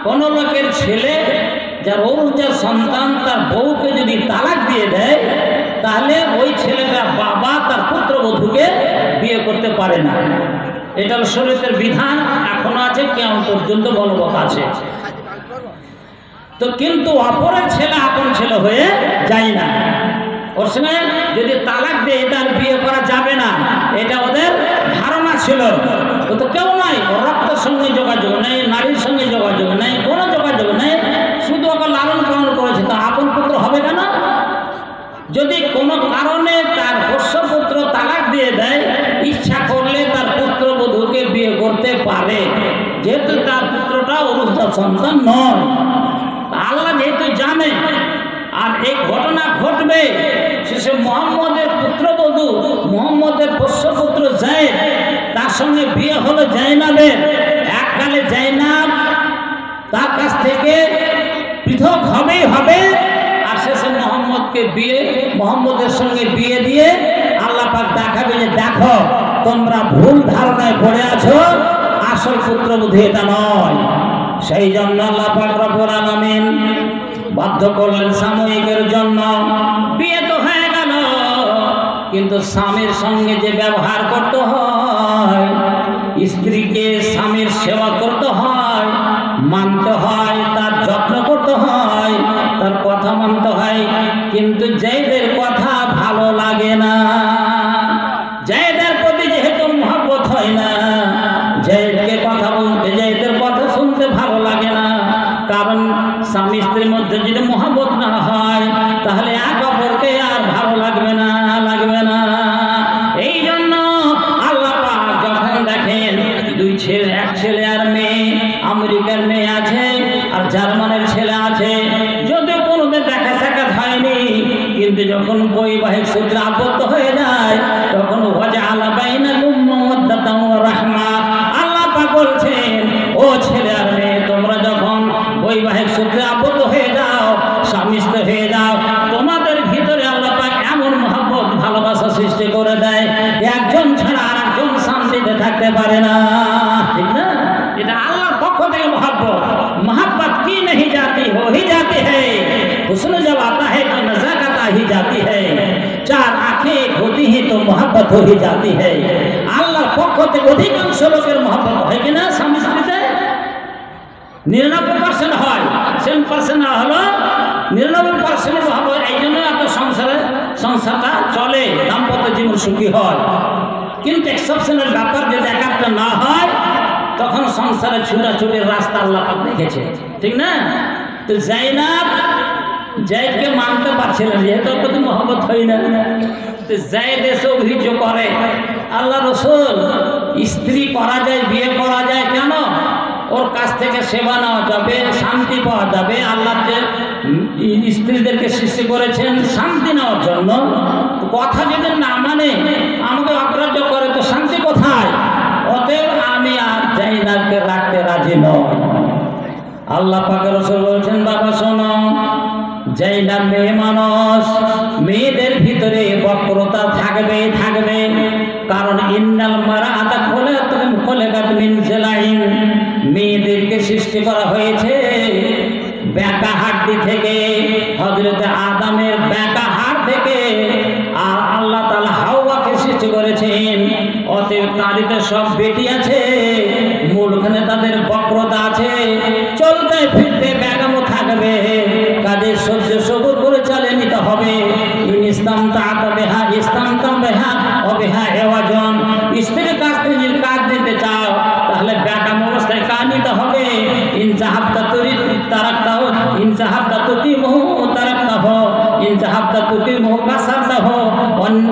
কোনো লোকের ছেলে, যার ঔরসজাত সন্তান তার বউকে যদি তালাক দিয়ে দেয়, তাহলে ওই ছেলেটার বাবা তার পুত্রবধূকে বিয়ে করতে পারে না। এটা হলো শরীয়তের বিধান, এখনো আছে, কিয়ামত পর্যন্ত বলবৎ আছে। তো কিন্তু অপরের ছেলে আপন ছেলে হয়ে যায় না। ওর সঙ্গে যদি তালাক দেয় তার বিয়ে করা যাবে না, এটা ওদের ধারণা ছিল। ও তো কেউ নাই, ওর রক্তের সঙ্গে যোগাযোগ নেই, নারীর সঙ্গে যোগাযোগ নেই, কোনো যোগাযোগ নেই, শুধু ওকে লালন পালন করেছে, তো আপন পুত্র হবে কেন? যদি কোনো কারণে তার পোষ্যপুত্র তালাক দিয়ে দেয়, ইচ্ছা করলে তার পুত্রবধূকে বিয়ে করতে পারে, যেহেতু তার পুত্রটা অরুজা সন্তান নয়। আল্লাহ যেহেতু জানে আর এই ঘটনা ঘটবে, শেষে মোহাম্মদের পুত্রবধূ, মোহাম্মদের পোষ্যপুত্র যায়েদ, তার সঙ্গে বিয়ে হলো জাইনাবের। এককালে জাইনাব তার কাছ থেকে পৃথক হবেই হবে, আর শেষে মোহাম্মদের সঙ্গে বিয়ে দিয়ে আল্লাহ পাক দেখাবে যে দেখো তোমরা ভুল ধারণায় পড়ে আছো, আসল পুত্রবধূ এটা নয়। সেই জন্য আল্লাহ পাক রব্বুল আলামিন বাধ্য করলেন সাময়িকের জন্য, বিয়ে তো হয়ে গেল, কিন্তু স্বামীর সঙ্গে যে ব্যবহার করতে হয়, স্ত্রীকে স্বামীর সেবা করতে হয়, মানতে হয়, তার যত্ন করতে হয়, তার কথা মানতে হয়। কিন্তু যাইদের কথা ভালো লাগে না, যাইদের প্রতি যেহেতু মহব্বত হয় না, যাইদকে কথা বলতে, যাইদের কথা শুনতে ভালো লাগে না। কারণ স্বামী স্ত্রীর মধ্যে যদি মহব্বত না হয়, তাহলে এক অপরকে আর ভালো লাগবে না, লাগবে না। এই জন্য আল্লাহ পাক যখন দেখেন দুই ছেলে, এক ছেলে আর মেয়ে, আমেরিকার মেয়ে আছে আর জার্মানের ছেলে আছে, যদিও কোনোদিন দেখা সাক্ষাৎ হয়নি, কিন্তু যখন বৈবাহিক সূত্রে আবদ্ধ হয়ে যায়, তখন ওয়াজআলা বাইনাকুম মাওয়াদ্দাতান ওয়া রাহমা। আল্লাহ পাক বলছেন, ও ছেলে আর মেয়ে, তোমরা যখন বৈবাহিক সূত্রে আবদ্ধ হয়ে যাও, স্বামী স্ত্রী হয়ে যাও, তোমাদের ভিতরে আল্লাহ পাক এমন মহব্বত, ভালোবাসা সৃষ্টি করে দেয়, একজন ছাড়া আর একজন শান্তিতে থাকতে পারে না, ঠিক না? এটা আল্লাহর পক্ষ থেকে মহব্বত। मोहब्बत की नहीं जाती, हो ही जाती है, हुस्न जब आता है तो नज़ाकत आ ही जाती है, चार आंखें होती हैं तो मोहब्बत हो ही जाती है। আল্লাহর পক্ষ থেকে অধিকাংশ লোকের মহব্বত হয় কিনা স্বামী স্ত্রীতে? 99% হয়, 10% না হলো 99% মহব্বত। এই জন্য এত সংসারটা চলে, দাম্পত্য জীবন সুখী হয়। কিন্তু এক্সেপশনাল ব্যাপার যদি একাত্র না হয়, তখন সংসারে ছুটাছুটির রাস্তা আল্লাহ পাক দেখেছে, ঠিক না? তো জাইনাব জায়েদকে মানতে পারছিলেন, যেহেতু ওর প্রতি মহব্বত হয় না। তো জায়েদ এসে অভিযোগ করে, আল্লাহ রসুল, স্ত্রী করা যায়, বিয়ে করা যায় কেন? ওর কাছ থেকে সেবা নেওয়া যাবে, শান্তি পাওয়া যাবে। আল্লাহ যে স্ত্রীদেরকে সৃষ্টি করেছেন শান্তি নেওয়ার জন্য, কথা যদি না মানে, আমাকে অগ্রাহ্য করে, তো শান্তি কোথায়? অতএব আমি আর জাইনাবকে রাখতে রাজি নই। আল্লাহ পাকের রাসূল বলছেন, বাবা শোনো, জাইনাব মেয়ে মানুষ, মেয়েদের ভিতরে বক্রতা থাকবে, কারণ ইন্নাল মারআতা খুলিকাত মিন জিলাইন, মেয়েদেরকে সৃষ্টি করা হয়েছে ব্যাকা হাড্ডি থেকে, হযরত আদমের ব্যাকা হাড় থেকে, আর আল্লাহ তাআলা হাওয়াকে সৃষ্টি করেছেন। অতএব তারিতে সব বেটি আছে, মূলখানে তাদের বক্রতা আছে, চলতে ফিরতে ব্যাকামো থাকবে, কাজে সহ্য সবর করে চালিয়ে নিতে হবে। স্ত্রীর কাছ থেকে যদি কাজ দিতে চাও, তাহলে ব্যাকাম অবস্থায় কাজ নিতে হবে। ইনসাহাবতা তুরি তারাকতা হো, ইনসাহাবতা তুতি মোহ তারাকতা হো, ইনসাহাবতা তুতি মোহ কাসারতা হো,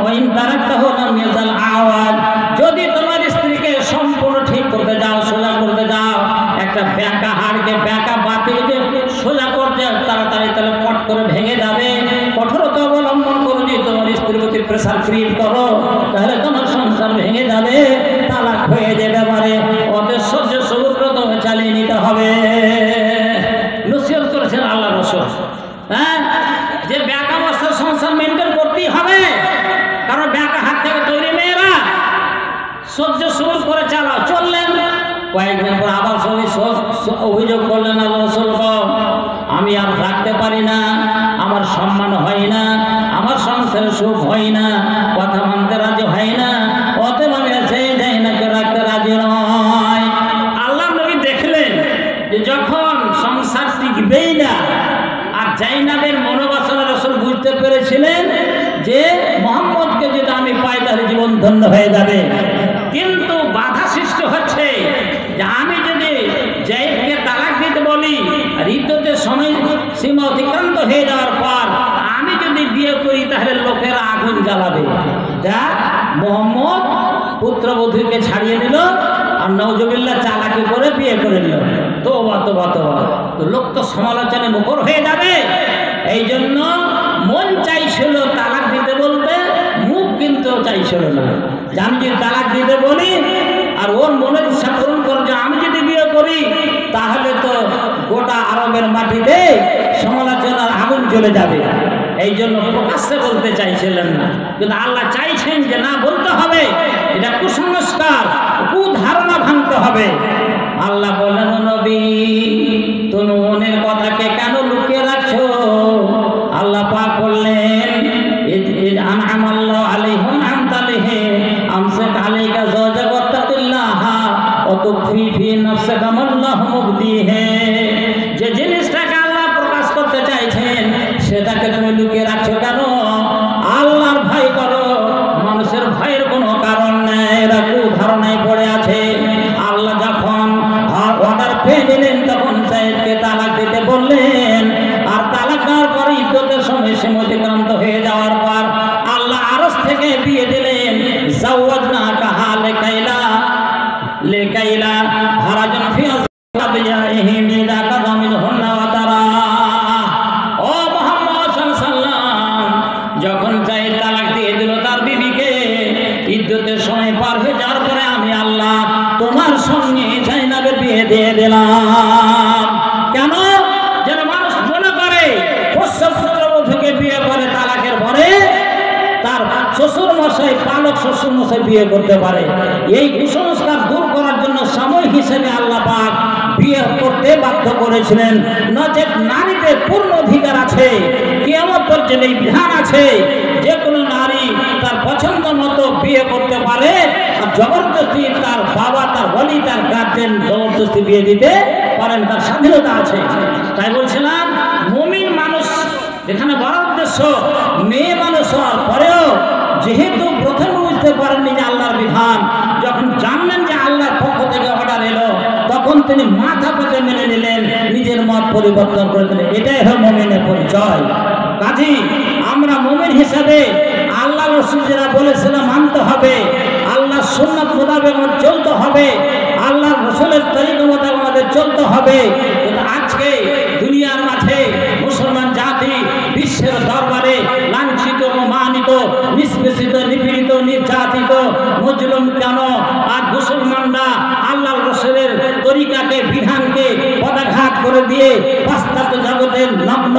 ওয়াইন তারাকতা হো লাম ইয়াজাল আওয়াজ। যদি তোমার স্ত্রীকে সম্পূর্ণ ঠিক করতে যাও, সোজা করতে যাও, একটা ব্যাকা হাড়কে, ব্যাকা বাতিলকে সোজা করতে তাড়াতাড়ি, তাহলে পট করে ভেঙে যাবে। কঠোরতা অবলম্বন করো, যদি তোমার স্ত্রীর প্রতি প্রেসার ক্রিয়েট করো, তাহলে তোমার সংসার ভেঙে যাবে, তালাক হয়ে যেতে পারে। ওদের সহ্য সবুরত চালিয়ে নিতে হবে। নসিহত করেছেন আল্লাহ রাসূল, হ্যাঁ, যে ব্যাকা অবস্থার সংসার মেনটেন করতেই হবে, কারণ ব্যাকা হাত থেকে তৈরি মেয়েরা, সহ্য সবুর করে চালাও। চললেন কয়েকদিন পর আবার সবাই অভিযোগ করলেন, আল্লাহ রাসূল, আমি আর রাখতে পারি না, আমার সম্মান হয় না, আমার সংসারে সুখ হয় না, কথা মানতে রাজি হয় না, অতএব আমি সেই জাইনাবকে রাখতে রাজি নয়। আল্লাহ নবী দেখলেন যে যখন সংসার টিকবেই না, আর জাইনাবের মনোবাসনা রাসূল বুঝতে পেরেছিলেন যে মোহাম্মদকে যদি আমি পাই তাহলে জীবন ধন্য হয়ে যাবে, কিন্তু বাধা সৃষ্টি হচ্ছে যে আমি যদি জাইদকে তালাক দিতে বলি আর ইদ্যতের সময় সীমা অতিক্রান্ত হয়ে যাওয়ার পর আমি যদি বিয়ে করি তাহলে লোকেরা আগুন জ্বালাবে। যা মোহাম্মদ পুত্রবধূকে ছাড়িয়ে নিল আর নওজুবিল্লাহ চালাকি করে বিয়ে করে নিল। তোবা তোবা তোবা, তো লোক তো সমালোচনায় মুখর হয়ে যাবে। এই জন্য মন চাইছিল তালাক দিতে বলতে, মুখ কিন্তু চাইছিল না যে আমি যদি তালাক দিতে বলি আর ওর মনের ইচ্ছা পূরণ করে যে আমি যদি বিয়ে করি তাহলে তো গোটা আরবের মাটিতে সমালোচনার আগুন জ্বলে যাবে। এই জন্য প্রকাশ্যে বলতে চাইছিলেন না, কিন্তু আল্লাহ চাইছেন যে না, বলতে হবে, এটা কুসংস্কার, কুধারণা ভাঙতে হবে। আল্লাহ বললেন, নবী তুমি মনের কথাকে কেন লুকিয়ে রাখছো? আল্লাহ পাক বললেন, আনআমাল্লাহু আলাইহিম আমতালিহি আমসাক আলাইকা যাওজাক ওয়াত্তাকিল্লাহ ওয়া তুখফি ফি নাফসিকা মাল্লাহু মুবদিহি। যে জিনিসটাকে আল্লাহ প্রকাশ করতে চাইছেন সেটাকে তুমি লুকিয়ে রাখছো কেন? আল্লাহর ভয় করো, মানুষের ভয়ের কোনো কারণ নেই। এরা কুধারণায় পড়ে আছে। আল্লাহ যখন অর্ডার পেয়ে নিলেন তখন জায়েদকে তালাক দিতে বললেন, আর তালাক দেওয়ার পরে ইদ্যতের সময় সীমা অতিক্রান্ত হয়ে যাওয়ার পর আল্লাহ আরশ থেকে বিয়ে দিলেন। যাওয়াজনাকা লিকাইলা হারাজান ফি আযওয়াজিহি মিদাকা যামিনহুন্না ওয়া তারা। ও মুহাম্মদ সাল্লাল্লাহু আলাইহি ওয়াসাল্লাম, যখন জায়েদ তালাক দিয়ে দিল তার বিবিকে, ইদ্যতের সময় পার হয়ে যাওয়ার পরে আমি আল্লাহ তোমার সঙ্গে জাইনাবের বিয়ে দিয়ে দিলাম। কেন? যেন মানুষ মনে করে পুত্রবধূকে বিয়ে করে তালাকের পরে তার শ্বশুর মশাই, পালক শ্বশুর মশাই বিয়ে করতে পারে। এই কুসংস্কার দূর করার জন্য সাময়িক হিসেবে আল্লাহ পাক বিয়ে করতে বাধ্য করেছিলেন। নচেত নারীদের পূর্ণ অধিকার আছে, কিয়ামত পর্যন্ত এই বিধান আছে, যে কোনো নারী তার পছন্দ মতো বিয়ে করতে পারে, আর জবরদস্তি তার বাবা, তার ওয়ালি, তার গার্জেন জবরদস্তি বিয়ে দিতে পারেন, তার স্বাধীনতা আছে। তাই বলছিলাম, মুমিন মানুষ এখানে বড় উদ্দেশ্য, মেয়ে মানুষ হওয়ার পরেও যেহেতু প্রথম বুঝতে পারেননি যে আল্লাহর বিধান, যখন জানলেন যে আল্লাহর পক্ষ থেকে অর্ডার এলো তখন তিনি মাথা পেতে মেনে নিলেন, নিজের মত পরিবর্তন করে দিলেন। এটাই হলো মুমিনের পরিচয়। কাজী আমরা মুমিন হিসাবে আল্লাহ রাসূল যারা বলেছিল মানতে হবে, আল্লাহর সুন্নাত মোতাবেক চলতে হবে, আল্লাহর রাসূলের তরিকা মোতাবেক আমাদের চলতে হবে। কিন্তু আজকে দুনিয়ার মাঝে মুসলমান জাতি বিশ্বের দরবারে লাঞ্ছিত, অপমানিত, নিষ্পেষিত, নিপীড়িত, নির্যাতিত, মজলুম কেন? আর মুসলমানরা আল্লাহর রাসূলের তরিকাকে, বিধানকে পদাঘাত করে দিয়ে পাশ্চাত্য জগতের নগ্ন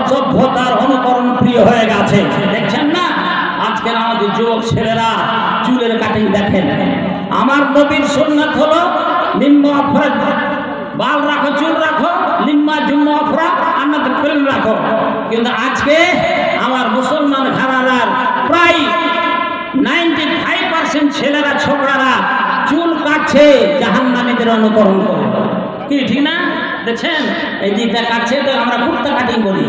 সভ্যতার অনুকরণ প্রিয় হয়ে গেছে। দেখছেন না আজকের আমাদের যুবক ছেলেরা চুলের কাটিং দেখেন। আমার নবীর সুন্নাত হলো লিম্মা আফরাদ, বাল রাখো, চুল রাখো, লিম্মা জুম্মা আফরাদ, আন্নাত প্রেম রাখো। কিন্তু আজকে আমার মুসলমান ঘরানার প্রায় 95% ছেলেরা, ছোকরারা চুল কাটছে জাহান্নামীদের অনুকরণ করে। কি ঠিক না? দেখছেন এই দিকটা কাটছে, তো আমরা কুত্তা কাটিং বলি।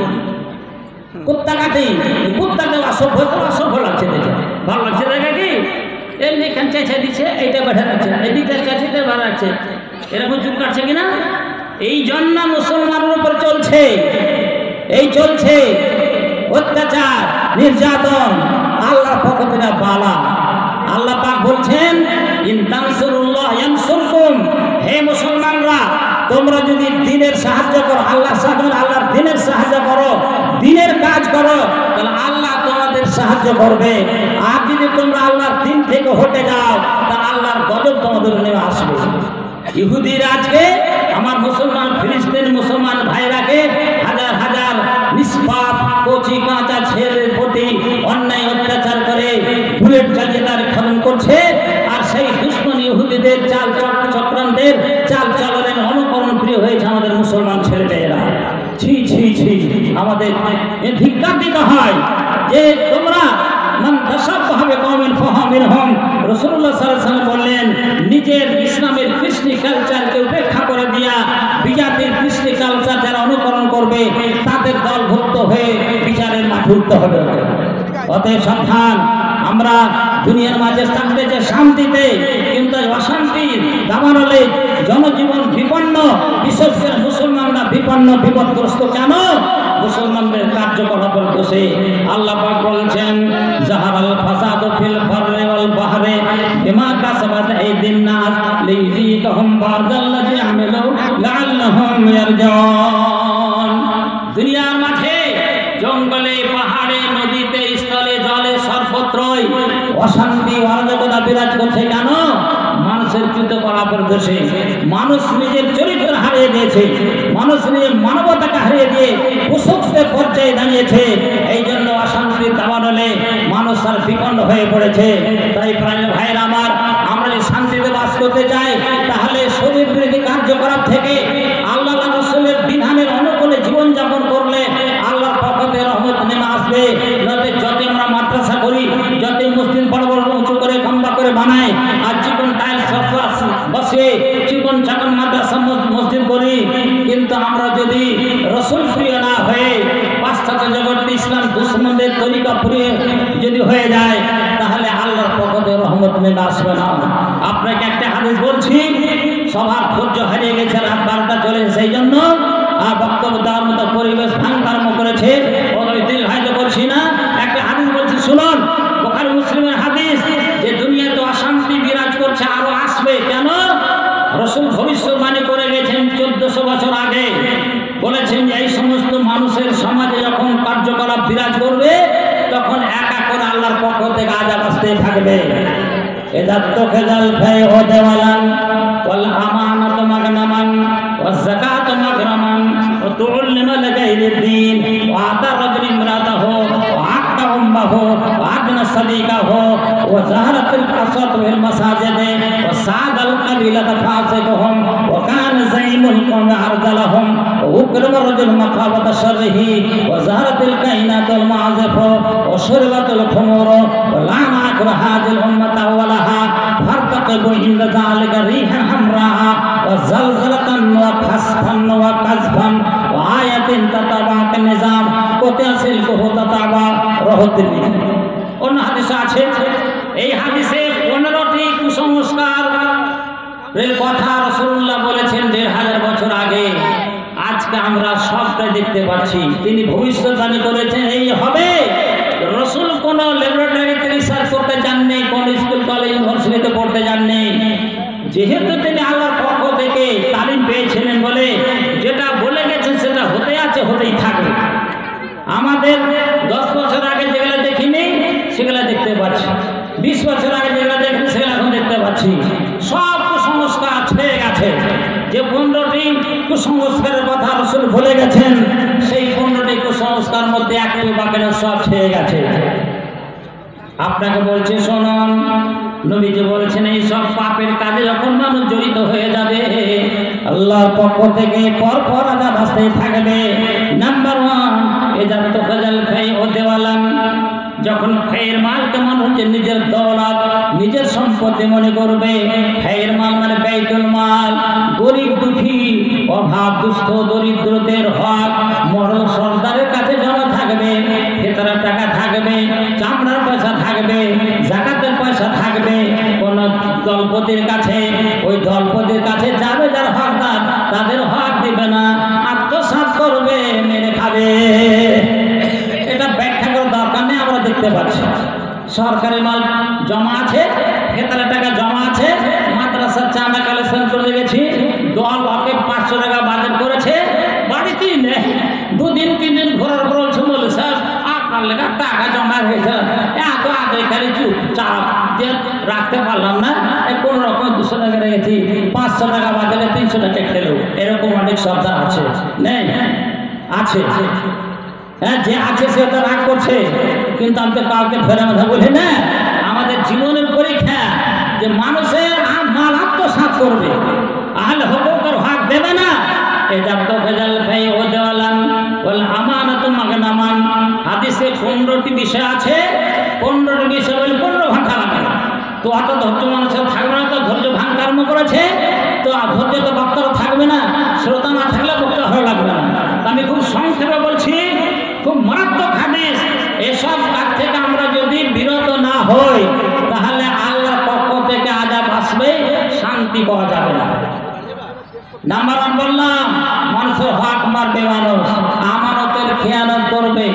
কুত্তা কাটিং, কুত্তাকে অসভ্য, অসভ্য লাগছে, দেখে ভালো লাগছে। দেখা কি এমনি এখান চেঁচে দিচ্ছে, এইটা বেড়ে যাচ্ছে, এই দিকটা চেঁচেতে ভালো লাগছে, এরকম চুল কাটছে কিনা? এই জন্য মুসলমানের উপর চলছে, এই চলছে অত্যাচার, নির্যাতন। আল্লাহর পক্ষ থেকে বালা। আল্লাহ পাক বলছেন, ইন তানসুরুল্লাহ ইয়ানসুরকুম, হে মুসলমানরা তোমরা যদি দ্বীনের সাহায্য করো, আল্লাহর সাহায্য, আল্লাহর দ্বীনের সাহায্য করো, দ্বীনের কাজ করো, তাহলে আল্লাহ তোমাদের সাহায্য করবে। আর যদি তোমরা আল্লাহর দ্বীন থেকে হটে যাও তাহলে আল্লাহর গজব তোমাদের নেমে আসবে। ইহুদিরা আজকে আমার মুসলমান, ফিলিস্তিন মুসলমান ভাইরাকে হাজার হাজার নিষ্পাপ কচি কাঁচা ছেলের প্রতি অন্যায় অত্যাচার করে বুলেট চালিয়ে তার খনন করছে। আর সেই দুশ্মন ইহুদিদের চাল চক্রান্তের চাল চলনের অনুকরণ প্রিয় হয়েছে আমাদের মুসলমান ছেলেমেয়েরা। ছি ছি ছি, আমাদের ধিক্কার দিতে হয় যে তোমরা মান তাশাব্বাহা বিকওমিন ফাহুয়া মিনহুম। রাসূলুল্লাহ সাল্লাল্লাহু আলাইহি ওয়াসাল্লাম বললেন, নিজের ইসলামের কৃষ্টি কালচারকে উপেক্ষা করে দিয়া বিজাতির কৃষ্টি কালচার যারা অনুকরণ করবে তাদের দলভুক্ত হয়ে বিচারের মাঠে উঠতে হবে। অতএব সাবধান, আমরা দুনিয়ার মাঝে থাকতে যে শান্তিতে, কিন্তু অশান্তির দাবানলে জনজীবন বিপন্ন, বিশেষ করে মুসলমানরা বিপন্ন বিপদগ্রস্ত। কেন? মুসলমানদের কার্যকলাপের দোষে। আল্লাহ পাক বলেছেন, জাহারাল ফাসাদু ফিল বাররি ওয়াল বাহরি বিমা কাসাবাত আইদিন নাস লিযিকাহুম বাযাল্লাযী আমিলু লাআল্লাহুম ইয়ারজুন। দুনিয়ার মাঠে, জঙ্গলে, পাহাড়ে, নদীতে, স্থলে, জলে সর্বত্রই অশান্তি অরাজকতা বিরাজ করছে। কেন? মানুষের কৃতকলাপের দোষে। মানুষ নিজের চরিত্র হারিয়ে দিয়েছে, মানুষ নিজের মানবতাকে হারিয়ে দিয়ে কুসংস্কারের পর্যায়ে দাঁড়িয়েছে। এই জন্য অশান্তির দাবানলে মানুষ আর বিপন্ন হয়ে পড়েছে। তাই প্রাণী ভাইয়ের আমার, আমরা যদি শান্তিতে বাস করতে চাই, তাহলে শরীর বিরোধী কার্যকলাপ থেকে আল্লাহ রাসূলের বিধানের অনুকূলে জীবনযাপন করলে আল্লাহর পক্ষ থেকে রহমত নেমে আসবে। নয়তো যত আমরা মাদ্রাসা করি, যত মসজিদ বড় বড় উঁচু করে লম্বা করে বানাই, আর চিকন টাইলস বসে চিকন চাকন মাদ্রাসা মসজিদ করি, কিন্তু আমরা যদি রসুল প্রিয় না হয়ে পাশ্চাত্য জগৎ ইসলাম দুশ্মনদের তরিকা প্রিয় যদি হয়ে যায়, তাহলে আল্লাহর পক্ষ থেকে রহমত নেমে আসবে না। আপনাকে একটা হাদিস বলছি, সবার ধৈর্য হারিয়ে গেছে, রাত 12টা চলেছে, সেই জন্য আর বক্তব্য দেওয়ার মতো পরিবেশ ভাঙার্ম করেছে। ওই দীর্ঘায়িত করছি না, একটা হাদিস বলছি শুনুন, বুখারী মুসলিমের হাদিস, যে দুনিয়াতে অশান্তি বিরাজ করছে, আরো আসবে। কেন? রাসূল ভবিষ্যৎবাণী করে গেছেন 1400 বছর আগে, বলেছেন যে এই সমস্ত মানুষের সমাজে যখন কার্যকলাপ বিরাজ করবে, তখন একা করে আল্লাহর পক্ষ থেকে আযাব আসতে থাকবে। এদাত্তুখাযাল ফায়উ দেওয়ালান ওয়াল আমানাতু মাগনামান ওয়াজ যাকাতু মাগরামান ওয়া তু'ল্লিমা লিগাইরিদ দ্বীন ওয়া আতা রাজুলু ইমরাতাহু ওয়া আক্কা উম্মাহু ওয়া আদনা সাদিকাহু ওয়া যাহারাতুল ফাসাদ ফিল মাসাজিদি ওয়া সাদাল কাবিলাতা ফাসিকুহুম ওয়া কানা যাইমুল কওমি আরজালাহুম ওয়া উকরামা রাজুল মাকাবাতা শাররিহি ওয়া যাহারাতুল কাইনাতুল মাযিফু ওয়া শুরবাতুল খুমুরু ওয়া লানা আকরা হাযিল উম্মাতা ওয়ালাহা ফারতাকিবু ইনদা যালিকা রিহা হামরা ওয়া জালজালাতান ওয়া খাসফান ওয়া কাযফান ওয়া আয়াতিন তাতাবা'আত নিজাম কুতাসিল কুহুতাতাবা রাহতিবি। অন্য হাদিসে আছে, এই হাদিসে 15টি কুসংস্কার এর কথা রাসূলুল্লাহ বলেছেন 1500 বছর আগে। আজকে আমরা সবটাই দেখতে পাচ্ছি। তিনি ভবিষ্যৎবাণী করেছেন এই হবে। রাসূল কোন ল্যাবরেটরিতে রিসার্চ করতে যাননি, কোন স্কুল কলেজ ইউনিভার্সিটিতে পড়তে যাননি। যেহেতু তিনি আল্লাহর পক্ষ থেকে তালিম পেয়েছিলেন বলে যেটা বলে গেছেন সেটা হতে আছে, হতেই থাকবে। আমাদের 10 বছর আগে যেগুলো দেখিনি সেগুলো দেখতে পাচ্ছি, 20 বছর আগে যেগুলো দেখিনি সেগুলো এখন দেখতে পাচ্ছি। সব কুসংস্কার ছেয়ে গেছে। যে 15টি কুসংস্কারের কথা রাসূল বলে গেছেন, সেই 15টি কুসংস্কার মধ্যে একটি বাকি নেই, সব ছেয়ে গেছে। আপনাকে বলছে শুনুন, নবীজি বলেছেন এই সব পাপের কাজে যখন মানুষ জড়িত হয়ে যাবে, আল্লাহর পক্ষ থেকে পরপর আযাব আসতে থাকবে। নাম্বার 1, এদাত্তুখাযাল ফায়উ দেওয়ালান, যখন ফায়ের মালকে মানুষ নিজের দৌলত, নিজের সম্পত্তি মনে করবে। ফায়ের মাল মানে বাইতুল মাল, গরিব দুঃখী, অভাব দুস্থ দরিদ্রদের হক মরল সরদারের কাছে জমা থাকবে, ফেতরার টাকা থাকবে, চামড়ার পয়সা থাকবে, যাকাতের পয়সা থাকবে। কোন দলপতির কাছে, ওই দলপতির কাছে যাবে যার হকদার, তাদের হক দিবে না, আত্মসাৎ করবে, মেরে খাবে। এটা ব্যাখ্যা করার দরকার নেই, আমরা দেখতে পাচ্ছি। সরকারি মাল জমা আছে, ফেতরার টাকা জমা আছে, মাদ্রাসার চাঁদা কালেকশন করে গেছি, দল ওকে 500 টাকা বাজেট করেছে, বাড়িতেই নেই। 2 দিন 3 দিন ঘোরার পর বলছে বলে স্যার আপনার লেখা টাকা জমা হয়েছে, এত আগে খালি চুপচাপ যে রাখতে পারলাম না, কোনো রকম 200 টাকা রেখেছি, 500 টাকা বাজারে 300 টাকা খেলো। এরকম অনেক সর্দার আছে, নেই আছে। হ্যাঁ, যে আছে সে তো রাগ করছে, কিন্তু আমি তো কাউকে ফেরে মাথা বলি না। আমাদের জীবনের পরীক্ষা যে মানুষের মাল আত্মসাৎ করবে, আহলে হকুকের হক দেবে না। এদাত্তুখাযাল ফায়উ দেওয়ালান ওয়াল আমানাতু বিষয় আছে, 15টি বিষয় বলে 15 ঘন্টা লাগবে। তো অত ধৈর্য মানুষের থাকবে না, তো ধৈর্য ভাঙ কর্ম করেছে, তো ধৈর্য তো বক্তারও থাকবে না, শ্রোতা না থাকলে বক্তা ভালো লাগবে না। আমি খুব সংক্ষেপে বলছি, খুব মারাত্মক হাদিস। এসব কাজ থেকে আমরা যদি বিরত না হই তাহলে আল্লাহর পক্ষ থেকে আযাব আসবে, শান্তি পাওয়া যাবে না। নাম্বার 1 বললাম, মানুষের হক মারবে, মানুষ আমানতের খেয়ানত করবে,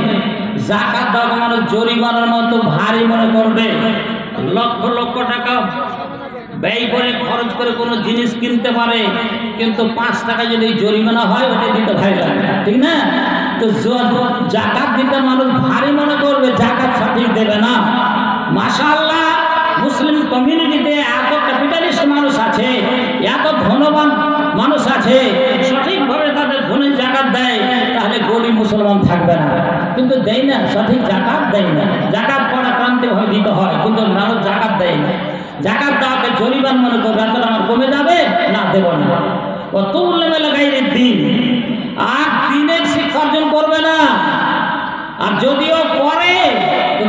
যাকাত দেওয়া মানুষ জরিমানার মতো ভারী মনে করবে, লক্ষ লক্ষ টাকা ব্যয় করে খরচ করে কোনো জিনিস কিনতে পারে, কিন্তু 5 টাকা যদি জরিমানা হয় ওটা দিতে ভাই লাগে, ঠিক না? তো যাকাত দিতে মানুষ ভারী মনে করবে, যাকাত সঠিক দেবে না। মাশাআল্লাহ, মুসলিম কমিউনিটিতে এত ক্যাপিটালিস্ট মানুষ আছে, এত ধনবান মানুষ আছে, সঠিকভাবে তাদের ধনের যাকাত দেয়, তাহলে গরিব মুসলমান থাকবে না। কিন্তু দেয় না, সঠিক যাকাত দেয় না। যাকাত পরাক্রান্তিকভাবে দিতে হয়, কিন্তু মানুষ যাকাত দেয় না। যাকাত দেওয়াকে জরিমান মনে করবে, এত আমার কমে যাবে না, দেব না। ও তুল্লে লাগাইরে দিন, আর দিনের শিক্ষা অর্জন করবে না। আর যদিও করে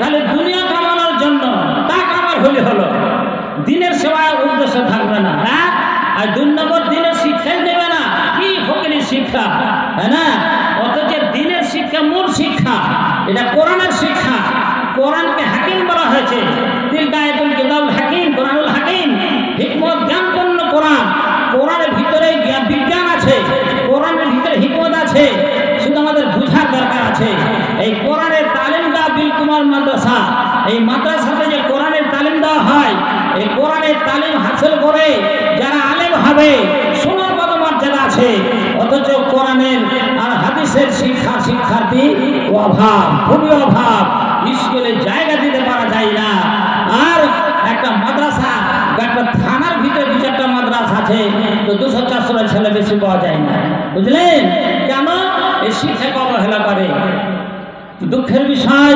তাহলে দুনিয়া কামানোর জন্য, তা কামার হলে হলো, দিনের সেবায় উদ্দেশ্য থাকবে না। হ্যাঁ, আর 2 নম্বর দিনের শিক্ষাই দেবে না, কি ফকিরের শিক্ষা, তাই না? অথচ দিনের শিক্ষা মূল শিক্ষা, এটা কোরআনের শিক্ষা। কোরআনকে হাকিম বলা হয়েছে, তিলকা আয়াতুল কিতাবুল হাকিম, কোরআনুল হাকিম, হিকমত জ্ঞানপূর্ণ কোরআন। কোরআনের ভিতরে বিজ্ঞান আছে, কোরআনের ভিতরে হিকমত আছে, শুধু আমাদের বুঝার দরকার আছে। এই কোরআনের তালিম দেওয়া বিলকুমার মাদ্রাসা, এই মাদ্রাসাতে যে কোরআনের তালিম দেওয়া হয়, এই কোরআনের তালিম হাসিল করে যারা আলেম হবে, সোনার কত মর্যাদা আছে। অথচ কোরআনের আর হাদিসের শিক্ষার্থী অভাব, খুবই অভাব, স্কুলে জায়গা দিতে পারা যায় না। আর একটা মাদ্রাসা, একটা থানার ভিতরে 2-4টা মাদ্রাসা আছে, তো 200-400 ছেলে বেশি পাওয়া যায় না, বুঝলেন? কেন? এই শিক্ষাকে অবহেলা করে। দুঃখের বিষয়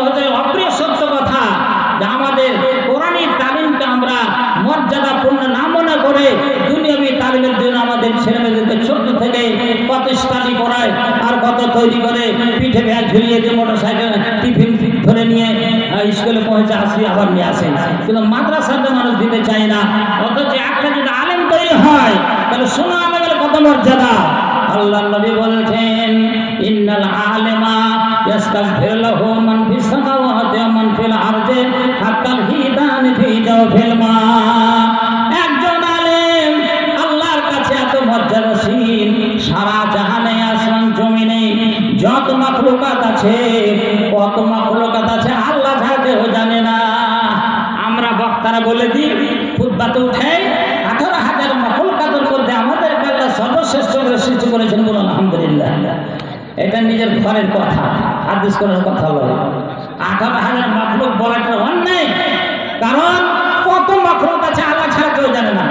হচ্ছে, অপ্রিয় সত্য কথা, যে আমাদের কোরআনী তালিমকে আমরা মর্যাদাপূর্ণ না মনে করে দুনিয়াবি তালিমের জন্য আমাদের ছেলেমেয়েদেরকে ছোট থেকে কত স্টাডি করায়, আর কত তৈরি করে, পিঠে ব্যাগ ঝুলিয়ে দিয়ে মোটরসাইকেল টিফিন ধরে নিয়ে স্কুলে পৌঁছে আসি, আবার নিয়ে আসে, কিন্তু মাদ্রাসাতে মানুষ দিতে চায় না। অথচ একটা যদি আলেম তৈরি হয়, তাহলে শোনো আলেমের কত মর্যাদা। আল্লাহ নবী বলেছেন, ইন্নাল আলেমা ইয়াস্তাগফির লাহু মান ফিস সামাওয়াতি ওয়া মান ফিল আরদি হাত্তাল হিদান ফি জাওফিল মা। একজন আলেম আল্লাহর কাছে এত মর্যাদাশীল, সারা জাহানে আসমান জমিনে যত মাখলুকাত আছে, কত মাখলুকাত আছে আল্লাহ ছাড়াও জানে না। আমরা বক্তারা বলে দিই, খুতবাতে উঠে 18,000 মাখলুকাতের মধ্যে আমাদের আল্লাহ সর্বশ্রেষ্ঠ সৃষ্টি করেছেন, বলুন আলহামদুলিল্লাহ। এটা নিজের ঘরের কথা, হাদিস করার কথা বলে। 18,000 মাখলুক বলাটা অন্যায়, কারণ কত মাখলুক আছে আল্লাহ ছাড়া কেউ জানে না।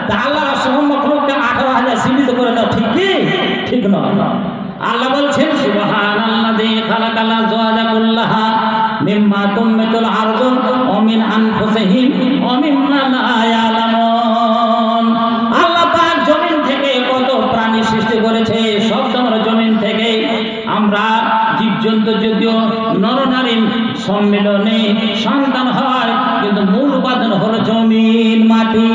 তা আল্লাহ সব মাখলুককে 18,000 সীমিত করে দাও, ঠিক কি? ঠিক নয়। আল্লাহ বলছেন, সুবহানাল্লাযী খালাকাল আজওয়াজা কুল্লাহা মিম্মা তুনবিতুল আরদু ওয়া মিন আনফুসিহিম ওয়া মিম্মা লা ইয়ালামুন। আল্লাহ পাক জমিন থেকে কত প্রাণী সৃষ্টি করেছে, সব আমরা জমিন থেকে। আমরা জীবজন্তু যদিও নরনারীর সম্মিলনে সন্তান হয়, কিন্তু মূল উপাদান হলো জমিন, মাটি।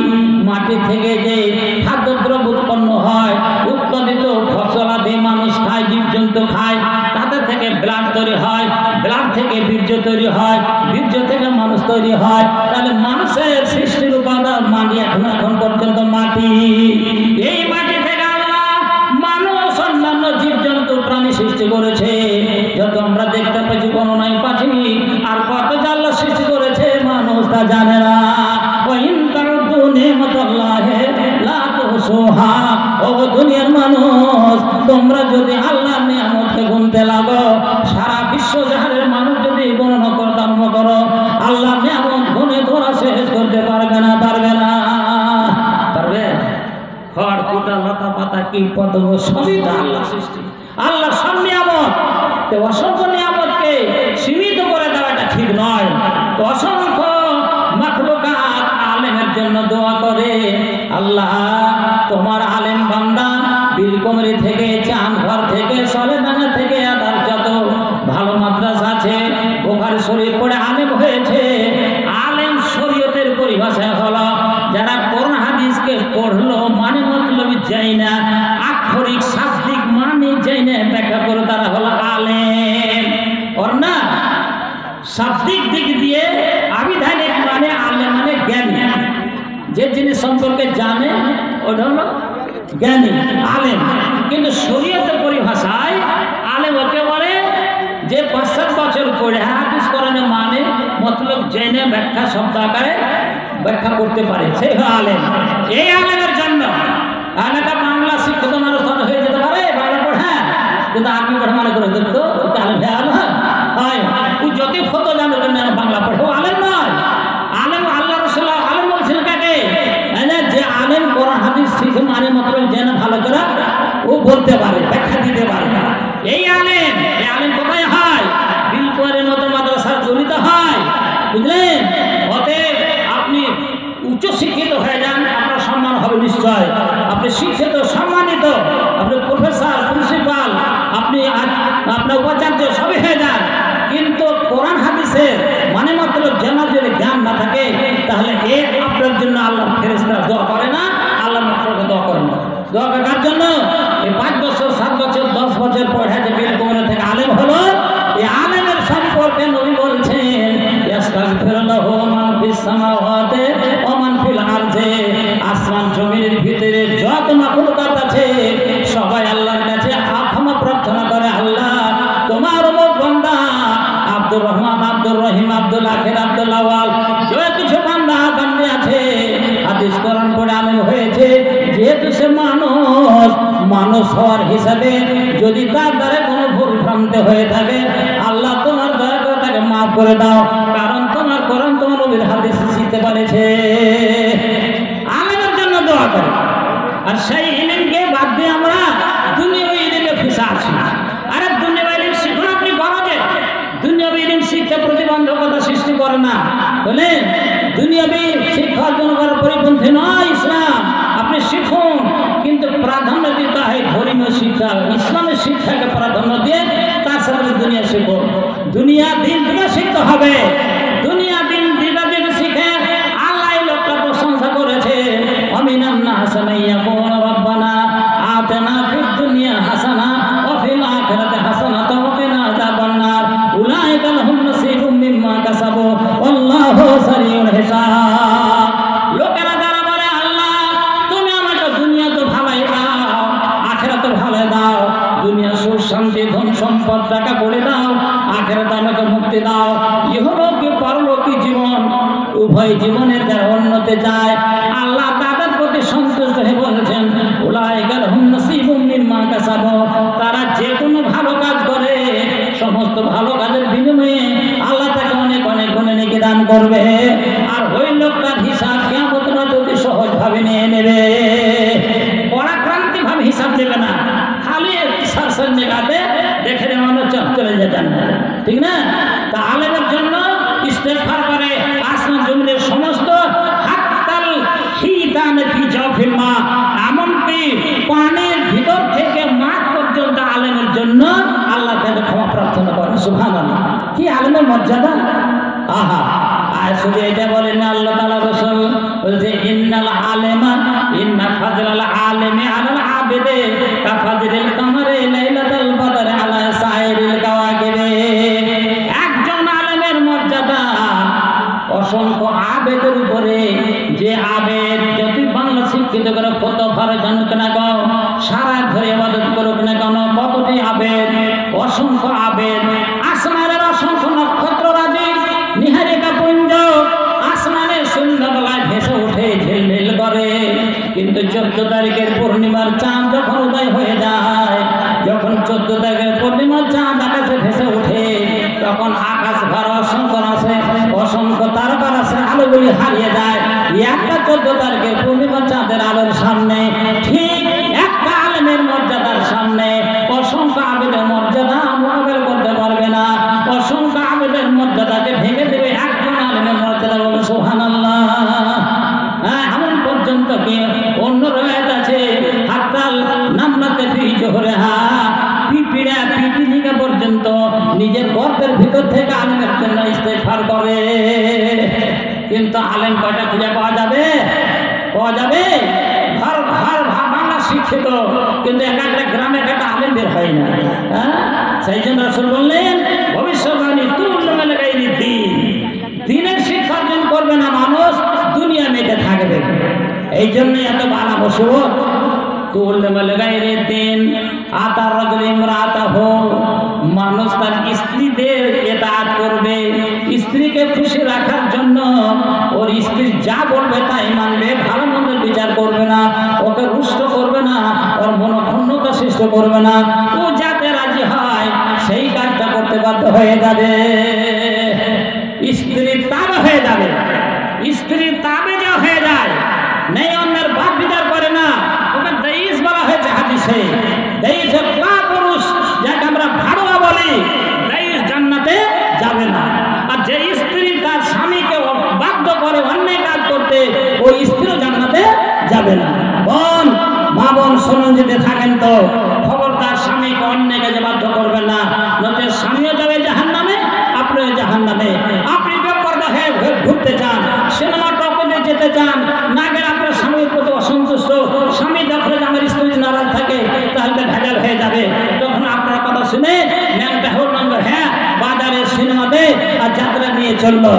মাটি থেকে যে খাদ্যদ্রব্য উৎপন্ন হয়, উৎপাদিত ফসলাদি মানুষ খায়, জীবজন্তু খায়, তাদের থেকে ব্লাড তৈরি হয়, ব্লাড থেকে বীর্য তৈরি হয়, বীর্য থেকে মানুষ তৈরি হয়। তাহলে মানুষের সৃষ্টির উপাদান মাটি, এখন পর্যন্ত মাটি। এই মাটি থেকে আল্লাহ মানুষ অন্যান্য জীবজন্তু প্রাণী সৃষ্টি করেছে। যত আমরা দেখতে পাচ্ছি গণনায় পাচ্ছি, আর কত আল্লাহ সৃষ্টি করেছে মানুষ তা জানে না। ও দুনিয়ার মানুষ, তোমরা যদি আল্লাহর নিয়ামতকে গুনতে লাগো, সারা বিশ্ব জাহানের মানুষ যদি গণনা করে আরম্ভ করো, আল্লাহর নিয়ামত গুনে তোরা শেষ করতে পারবে না, পারবে না, পারবে? খড় কুটা লতা পাতা কি পতঙ্গ সবই আল্লাহ সৃষ্টি, আল্লাহ সব নিয়ামত। তো অসংখ্য নিয়ামতকে সীমিত করে দেওয়াটা ঠিক নয়। তো অসংখ্য মাখলুকাত আলেমের জন্য দোয়া করে, আল্লাহ তোমার আলেম বান্দা বীরকুমারী থেকে, চাঁদঘর থেকে, সলেডাঙ্গা থেকে, আদার যত ভালো মাদ্রাসা আছে যায় না, আক্ষরিক শাব্দিক মানে যায় না ব্যাখ্যা করে তারা হলো আলেম। ওর না শাব্দিক দিক দিয়ে আবিধানিক মানে আলেম মানে জ্ঞানী, যে জিনিস সম্পর্কে জানে ওটা হলো জ্ঞানী আলেম। কিন্তু শরীয়তের পরিভাষায় আলেম ওকে বলে যে ৫-৭ বছর পড়ে হাদিস কোরআনে মানে মতলব জেনে ব্যাখ্যা শব্দ আকারে ব্যাখ্যা করতে পারে, সেই আলেম। এই আলেমের জন্য একটা বাংলা শিক্ষিত মানুষ হয়ে যেতে পারে, বাংলা পড়া কিন্তু আরবি পড়া মানে করে দেখতো আলেম হয় যদি ফতো জানো বাংলা পড়ে আলেম নয়। আলেম আল্লাহ রাসূল আলেম বলছেন কাকে? যে আলেম কোরআন হাদিস শিখে মানে মতলব জেনে ভালো করে ও বলতে পারে, ব্যাখ্যা দিতে পারে। এই আলেম কোথায় হয়? বিলকুয়ারের মতো মাদ্রাসা জড়িত হয়, বুঝলেন? অতএব আপনি উচ্চ শিক্ষিত হয়ে যান, আপনার সম্মান হবে নিশ্চয়। আপনি শিক্ষিত সম্মানিত, আপনি প্রফেসর প্রিন্সিপাল, আপনি আপনার উপাচার্য সবই হয়ে যান, কিন্তু কোরআন হাদিসের মানে মতলব জানা যদি জ্ঞান না থাকে তাহলে আপনার জন্য আল্লাহ ফেরেশতারা দোয়া করে না, আল্লাহ মাত্রকে দোয়া করে না। দোয়া কার জন্য? এই 5 বছর 7 বছর 10 বছর পড়ে যে বিলকুয়ার থেকে আলেম হলো, এই আলেমের সম্পর্কে নবী বলছেন ইস্তাগফিরুল্লাহু মান ফিস সামাওয়াতি ওয়া মান ফিল আরজি, আসমান জমিনের ভিতরে যত মাখলুকাত আছে সবাই আল্লাহর কাছে ক্ষমা প্রার্থনা করে, আল্লাহ তোমার বান্দা আব্দুর রহমান, আব্দুর রহিম, আব্দুল আখির, আব্দুল আওয়াল যত কিছু বান্দা বান্দি আছে হাদিস কোরআন পড়ে আলেম হয়েছে, যেহেতু সে মানুষ হওয়ার হিসাবে যদি তার দ্বারা কোনো ভুল ভ্রান্তি হয়ে থাকে আল্লাহ তোমার দয়া করে তাকে মাফ করে দাও, কারণ তোমার কোরআন তোমার নবীর হাদিস শিখতে পারেছে। আলেমের জন্য দোয়া করে। আর সেই ইলমকে বাদ দিয়ে আমরা দুনিয়াবি ইলমে ফেঁসে আছি। আরে দুনিয়াবি ইলম শিখুন, আপনি গরজে দুনিয়াবি ইলম শিখতে প্রতিবন্ধকতা সৃষ্টি করে না, বলে দুনিয়াবি শিক্ষার জন্য পরিপন্থী নয় ইসলাম। আপনি শিখুন, কিন্তু প্রাধান্য দিতে হয় ধর্মীয় শিক্ষা, ইসলামের শিক্ষাকে প্রাধান্য দিয়ে তার সাথে দুনিয়া শিখুন। দুনিয়া দিন দুটো শিখতে হবে। দুনিয়া দিন দুটা যদি শিখে আল্লাহ লোকটা প্রশংসা করেছে, আমিনান নাস মাইয়াকুন রাব্বানা আতিনা ফিদ দুনিয়া হাসানা ওয়া ফিল আখিরাতি হাসানাতাও ওয়া কিনা আযাবান্নার উলাইকা লাহুম নাসীবুম মিম্মা কাসাবু ওয়াল্লাহু সারিউল হিসাব। লোকেরা যারা বলে আল্লাহ তুমি আমাকে দুনিয়া তো ভালোই দাও, আখিরাত ভালো দাও, দুনিয়া সুখ শান্তি ধন সম্পদ টাকা করে দাও, আখিরাতে আমাকে মুক্তি দাও, ইহলোকে পরলোকে জীবন উভয় জীবনের যারা উন্নতি যায় আল্লাহ তাদের প্রতি সন্তুষ্ট হয়ে বলেছেন উলাইকা লাহুম নাসীবুম মিম্মা কাসাবু, তারা যে কোনো ভালো কাজ করে সমস্ত ভালো কাজের বিনিময়ে আল্লাহ তাকে অনেক অনেক গুণে নেকি দান করবে। আর ওই লোকটার হিসাব কিয়ামত রাতে অতি সহজভাবে নিয়ে নেবে, পরাক্রান্তি ভাবে হিসাব দেবে না, খালি সারসার জায়গাতে দেখে নেওয়ানো চলে যেতেন, ঠিক না? তা আলেমের জন্য ইস্তেগফার করে আসমান জমিনের সমস্ত হাত্তাল হিদানে ফি জাওফিল মা, এমনকি পানির ভিতর থেকে মাঠ পর্যন্ত আলেমের জন্য আল্লাহ তাকে ক্ষমা প্রার্থনা করে। সুবহানাল্লাহ, কি আলেমের মর্যাদা! আহা, আর শুধু এটা বলেন না, আল্লাহ তাআলা রাসূল বলছে ইন্নাল আলেমা ইন্না ফাজলাল আলেমি আলাল আবিদে কাফাজরিল কামারে লাইলাতুল বদরে আলা সাইরিল কাওয়াকিবে। একজন আলেমের মর্যাদা অসংখ্য আবেদের উপরে, যে আবেদ যদি বাংলা শিক্ষিত করে কত ভালো জানুক না গো, সারা ধরে ইবাদত করুক না কেন, কতটি আবেদ, অসংখ্য আবেদ। আসমানের অসংখ্য নক্ষত্র রাজি নিহারিকা পুঞ্জ আসমানের সন্ধ্যাবেলায় ভেসে উঠে ঝিলমিল করে, কিন্তু 14 তারিখের পূর্ণিমার চাঁদ যখন উদয় হয়ে যায়, যখন 14 তারিখের পূর্ণিমার চাঁদ আকাশে ভেসে উঠে, তখন আকাশ ভরা অসংখ্য তারকার আছে, আলোগুলি হারিয়ে যায়। একটা 14 তারিখের পূর্ণিমার চাঁদের আলোর সামনে, ঠিক একটা আলেমের মর্যাদার সামনে অসংখ্য আবেদের মর্যাদা মোকাবেলা করতে পারবে না। অসংখ্য আবেদের মর্যাদাকে ভেঙে দেবে একজন আলেমের মর্যাদা। বলে সুবহানাল্লাহ। হ্যাঁ, এমন পর্যন্ত কি অন্য রওয়ায়াত আছে হাত্তাল নামনাতে ফি জোহরেহা, পিপিলিকা পর্যন্ত নিজের গর্তের ভিতর থেকে আলেমের জন্য ইস্তেগফার করে। কিন্তু আলেম কয়টা খুঁজে পাওয়া যাবে? ঘর বাংলা শিক্ষা শিক্ষিত, কিন্তু এক একটা গ্রামে এক একটা আলেম বের হয় না। হ্যাঁ, সেই জন্য রাসূল বললেন ভবিষ্যৎবাণী তুল্যমেল গায়রি দ্বীন, দ্বীনের শিক্ষা অর্জন করবে না মানুষ, দুনিয়া মেতে থাকবে। এই জন্যই এত বালা মুসিবত। তুল্যমেল গায়রি দ্বীন আতার রাজুল ইমরাতাহু, মানুষ তার স্ত্রীদের ইতাআত করবে, স্ত্রীকে খুশি রাখার জন্য ওর স্ত্রী যা বলবে তাই মানবে, ভালো মন্দ বিচার করবে না, ওকে রুষ্ট করবে না, ওর মনোক্ষুণ্ণতা সৃষ্টি করবে না। ও যাতে রাজি হয় সেই কাজটা করতে বাধ্য হয়ে যাবে, স্ত্রীর তাবে হয়ে যাবে। স্ত্রীর তাবে যা হয়ে যায়, নেই অন্যের বাপ বিচার করে না, ওকে দাইস বলা হয়েছে হাদিসে। দাইস কা পুরুষ যাকে আমরা ভাড়ুয়া বলি, দাইস জান্নাতে যাবে না। আর যে স্ত্রী তার স্বামীকে বাধ্য করে অন্যায় কাজ করতে, ওই স্ত্রীও জান্নাতে যাবে না। বোন, মা বোন শুনুন, যদি থাকেন তো খবরদার স্বামীকে অন্যায় কাজে বাধ্য করবেন না, নয়তো স্বামীও যাবে জাহান্নামে, আপনিও জাহান্নামে। আপনি বেপরদা হয়ে ঘুরতে চান, সিনেমা টপে যেতে চান, না গেলে আপনার স্বামীর প্রতি অসন্তুষ্ট, স্বামী দেখলে যে আমার স্ত্রী নারাজ থাকে, তাহলে ভেজাল হয়ে যাবে। তখন আপনার কথা শুনে ন্যাংটা হোক নম্বর, হ্যাঁ বাজারে সিনেমাতে আর যাত্রা নিয়ে চললো।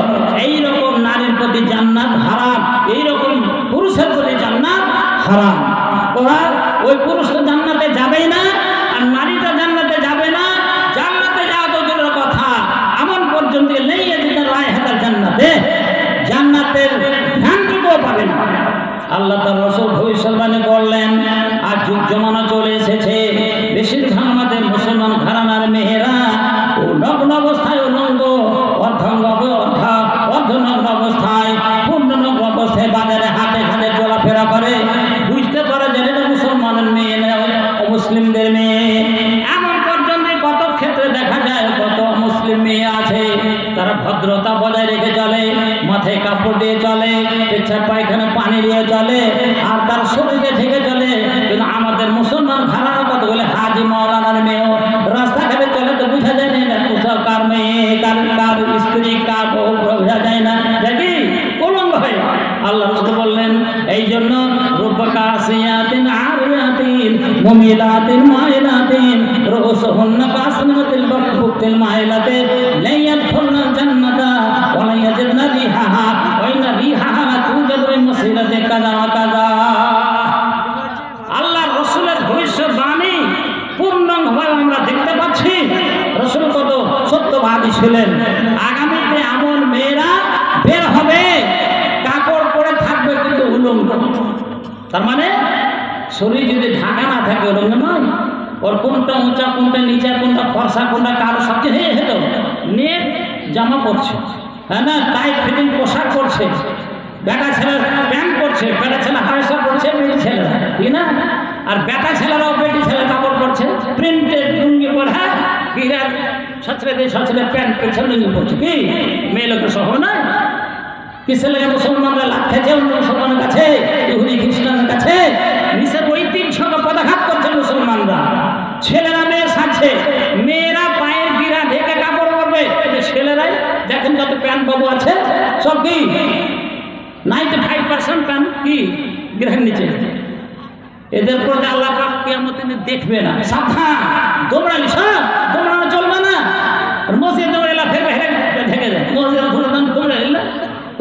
এইরকম নারীর প্রতি জান্নাত হারাম, এইরকম পুরুষের প্রতি জান্নাত হারাম। ওরা ওই পুরুষ তো জান্নাতে যাবেই না, আর নারীটা জান্নাতে যাবে না। জান্নাতে যাওয়া তো দূরের কথা, এমন পর্যন্ত নেই যেটা রায় হাতার জান্নাতে, জান্নাতের ধ্যানটুকুও পাবে না। আল্লাহ তার রাসূল ভবিষ্যৎবাণী করলেন, আর যুগ জমানা চলে এসেছে, বেশিরভাগ আমাদের মুসলমান ঘরানার মেয়েরা ও নগ্ন অবস্থায় উলঙ্গ, অর্ধনগ্ন অবস্থায়, পূর্ণনগ্ন অবস্থায় বাজারে হাটে ঘাটে চলাফেরা করে। বুঝতে পারে যে এটা মুসলমানের মেয়ে না, মুসলিমদের মেয়ে। এমন পর্যন্ত কত ক্ষেত্রে দেখা যায় কত মুসলিম মেয়ে আছে, তারা ভদ্রতা বজায় রেখে চলে, মাথায় কাপড় দিয়ে চলে, পেচ্ছাপ পায়খানা পানি দিয়ে চলে, আর তার শরীরে থেকে চলে। কিন্তু আমাদের মুসলমান ঘরানা কতগুলো হাজি মাওলানার মেয়েও রাস্তাঘাটে চলে, তো বোঝা যায় না কার মেয়ে, কার স্ত্রী, কার বউ, বোঝা যায় না, দেখি উলঙ্গ হয়ে। আল্লাহ রাসূল বললেন, এই জন্য রূপকাসিয়াতিন আরিয়াতিন মুমিলাতিন মাইলাতিন রুসুহুন্না কাসনাতিল বাকুতিল মাইলাতিন লা ইয়াদখুলনা জান্নাতা ওয়া লা ইয়াজিদনা রিহাহা ওয়া ইন্না রিহাহা তুজাদু মিন মাসিরাতি কাযা ওয়া কাযা। আল্লাহর রাসূলের ভবিষ্যৎবাণী পূর্ণাঙ্গভাবে আমরা দেখতে পাচ্ছি। রাসূল কত সত্যবাদী ছিলেন। আগামীতে এমন মেয়েরা বের হবে, কাপড় পরে থাকবে কিন্তু উলঙ্গ। তার মানে শরীর যদি ঢাকা না থাকে উলঙ্গ নয়, ওর কোনটা উঁচা, কোনটা নিচা, কোনটা ফর্সা, কোনটা কালো, সবচেয়ে হয়ে যেত নেট জামা পরছে, হ্যাঁ না, টাইট ফিটিং পোশাক পরছে, বেটা ছেলের প্যান্ট পরছে, বেটা ছেলে হারেসা পরছে, বেটি ছেলেরা, ঠিক না? আর বেটা ছেলেরাও বেটি ছেলে কাপড় পরছে, প্রিন্টেড লুঙ্গি পরে, হ্যাঁ বিরাট সচরে দিয়ে সচরে প্যান্ট পরছে, লুঙ্গি পরছে। কি মেয়ে লোকের সহ না? কিসের লাগে মুসলমানরা লাভ খেয়েছে অন্য মুসলমানের কাছে, ইহুদি খ্রিস্টানের কাছে? নিজের ঐতিহ্যকে পদাঘাত করছে মুসলমানরা। ছেলেরা মেয়ে সাজছে, মেয়েরা পায়ের গিরা ঢেকে কাপড় পরবে, ছেলেরাই দেখেন যত প্যান্ট বাবু আছে সব কি 95% প্যান্ট কি গিরার নিচে। এদের প্রতি আল্লাহ পাক কিয়ামতের দিন দেখবে না। সাবধান, দৌড়ালি সব দৌড়ানো চলবে না। মসজিদ দৌড়াইলা ফের ঢেকে যায়, মসজিদ দৌড়াইলা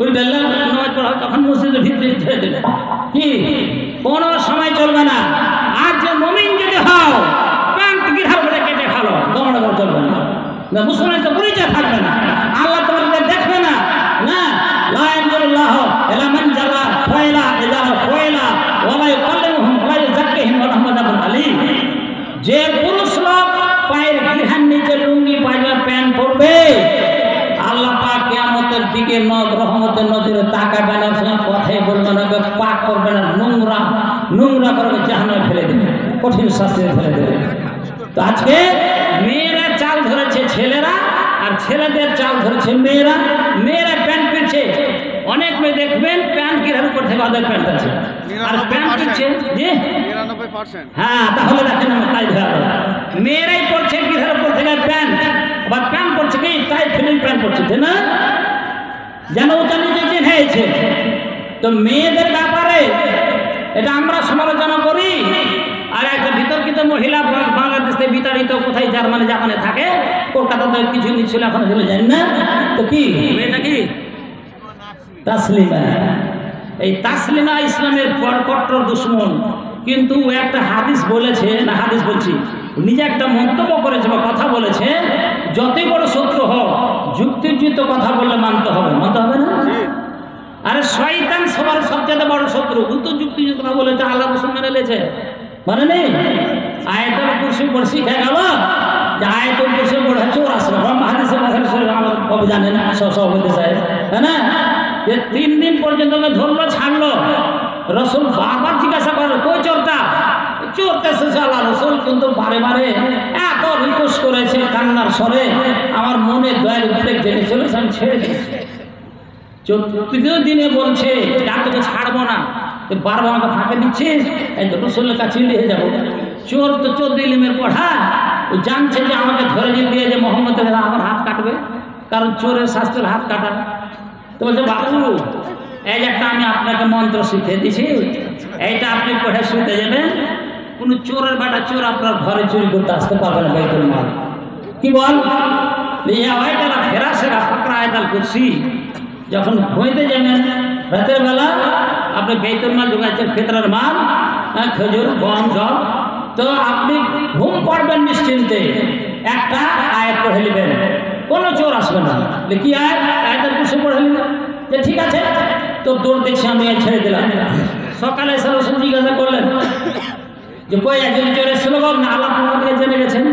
ওই বেলা নামাজ পড়া তখন মসজিদের ভিতরে ছেড়ে দিলে কি কোনো সময় চলবে না। আর যে মুমিন যদি হও, প্যান্ট গিরার করে কেটে খালো, দৌড়ানো চলবে না। মুসলমান তো পরিচয় থাকবে না, আল্লাহ তোমাদের দেখবে না। না, লা ইয়ানজুরুল্লাহ ইলা মান জারা ফাইলা ইযা ফাইলা ওয়া লা ইউকাল্লিমুহুম ওয়া লা ইউযাক্কিহিম ওয়া লাহুম আযাবুন আলীম। যে পুরুষ লোক পায়ের গিরার নিচে লুঙ্গি পায়জামা প্যান্ট পরবে, আল্লাহ পাক কিয়ামতের দিকে রহমতের নজরে তাকাবে না, কথাই বলবে না, পাক করবে না, নোংরা করবে, জাহান্নামে ফেলে দেবে, কঠিন শাস্তিতে ফেলে দেবে। তো আজকে মেয়েরা চাল ধরেছে ছেলেরা, আর ছেলেদের চাল ধরেছে মেয়েরা। মেয়েরা প্যান্ট পিনছে, অনেক মেয়ে দেখবেন প্যান্ট গিরার উপর থেকে ওদের প্যান্ট আছে, আর প্যান্ট পিনছে যে 99%। হ্যাঁ, তাহলে দেখেন তাই মেয়েরাই পড়ছে গিরার উপর থেকে প্যান্ট, আবার প্যান্ট পড়ছে কি তাই ফিলিং প্যান্ট পড়ছে, তাই না? যেন ওটা নিজে হয়েছে। তো মেয়েদের ব্যাপারে এটা আমরা সমালোচনা করি, আর একটা বিতর্কিত মহিলা বাংলাদেশ থেকে বিতাড়িত, কোথায় জার্মানি জাপানে থাকে, কলকাতাতে কিছু ছিল, এখন ছিল জানি না। তো কি এটা কি তাসলিমা? এই তাসলিমা ইসলামের কট্টর দুশ্মন, কিন্তু একটা হাদিস বলেছে, না হাদিস বলছি, নিজে একটা মন্তব্য করেছে বা কথা বলেছে, যতই বড় শত্রু হোক যুক্তিযুক্ত কথা বললে মানতে হবে না? আরে শয়তান সবার সবচেয়ে বড় শত্রু, ও তো যুক্তিযুক্ত কথা বলেছে, আল্লাহ রাসূল মেনে নিয়েছে, মানে নেই। আয়াতুল কুরসি পড়ে শিখে গেল যে আয়াতুল কুরসি পড়ে চোর আসবে, হাদিসে আমার বাবু জানেন সব হতে চায়, তাই না? যে 3 দিন পর্যন্ত ধরলো ছাড়লো, রসুল বারবার জিজ্ঞাসা করলো কই চোরটা, চোরটা শেষে আল্লাহ রসুল কিন্তু বারে বারে এত রিকোয়েস্ট করেছে কান্নার স্বরে, আমার মনে দয়ার উদ্বেগ জেনেছিল, আমি ছেড়ে দিয়েছি। 4th দিনে বলছে আর তোকে ছাড়বো না, বারবার আমাকে ফাঁকে দিচ্ছিস, এই রসুলের কাছে নিয়ে যাবো। চোর তো 14 ইলমের পড়া, ও জানছে যে আমাকে ধরে দিয়ে যে মোহাম্মদের আমার হাত কাটবে, কারণ চোরের শাস্ত্রের হাত কাটা। তো বলছে বাবু এই একটা আমি আপনাকে মন্ত্র শিখিয়ে দিছি, এইটা আপনি পড়ে শুতে যাবেন, কোনো চোরের বেটা চোর আপনার ঘরে চুরি করতে আসতে পারবে না বাইতুল মাল। কি বল ফেরা সেরা ফাঁকরা আয়াতুল কুরসি যখন ঘুমাইতে যাবেন রাতের বেলা, আপনি বাইতুল মাল ঢুকাচ্ছেন, ফিতরার মাল, খেজুর গম সব, তো আপনি ঘুম পড়বেন নিশ্চিন্তে, একটা আয়াত পড়ে নেবেন, কোনো চোর আসবে না। কি আয়াত? আয়াতুল কুরসি পড়ে নেবেন। যে ঠিক আছে, তো দৌড় দেখছি আমি ছেড়ে দিলাম। সকালে এসে রসুল জিজ্ঞাসা করলেন যে কই একজন চোরের স্লোগান না আল্লাহ তোমাকে জেনে গেছেন?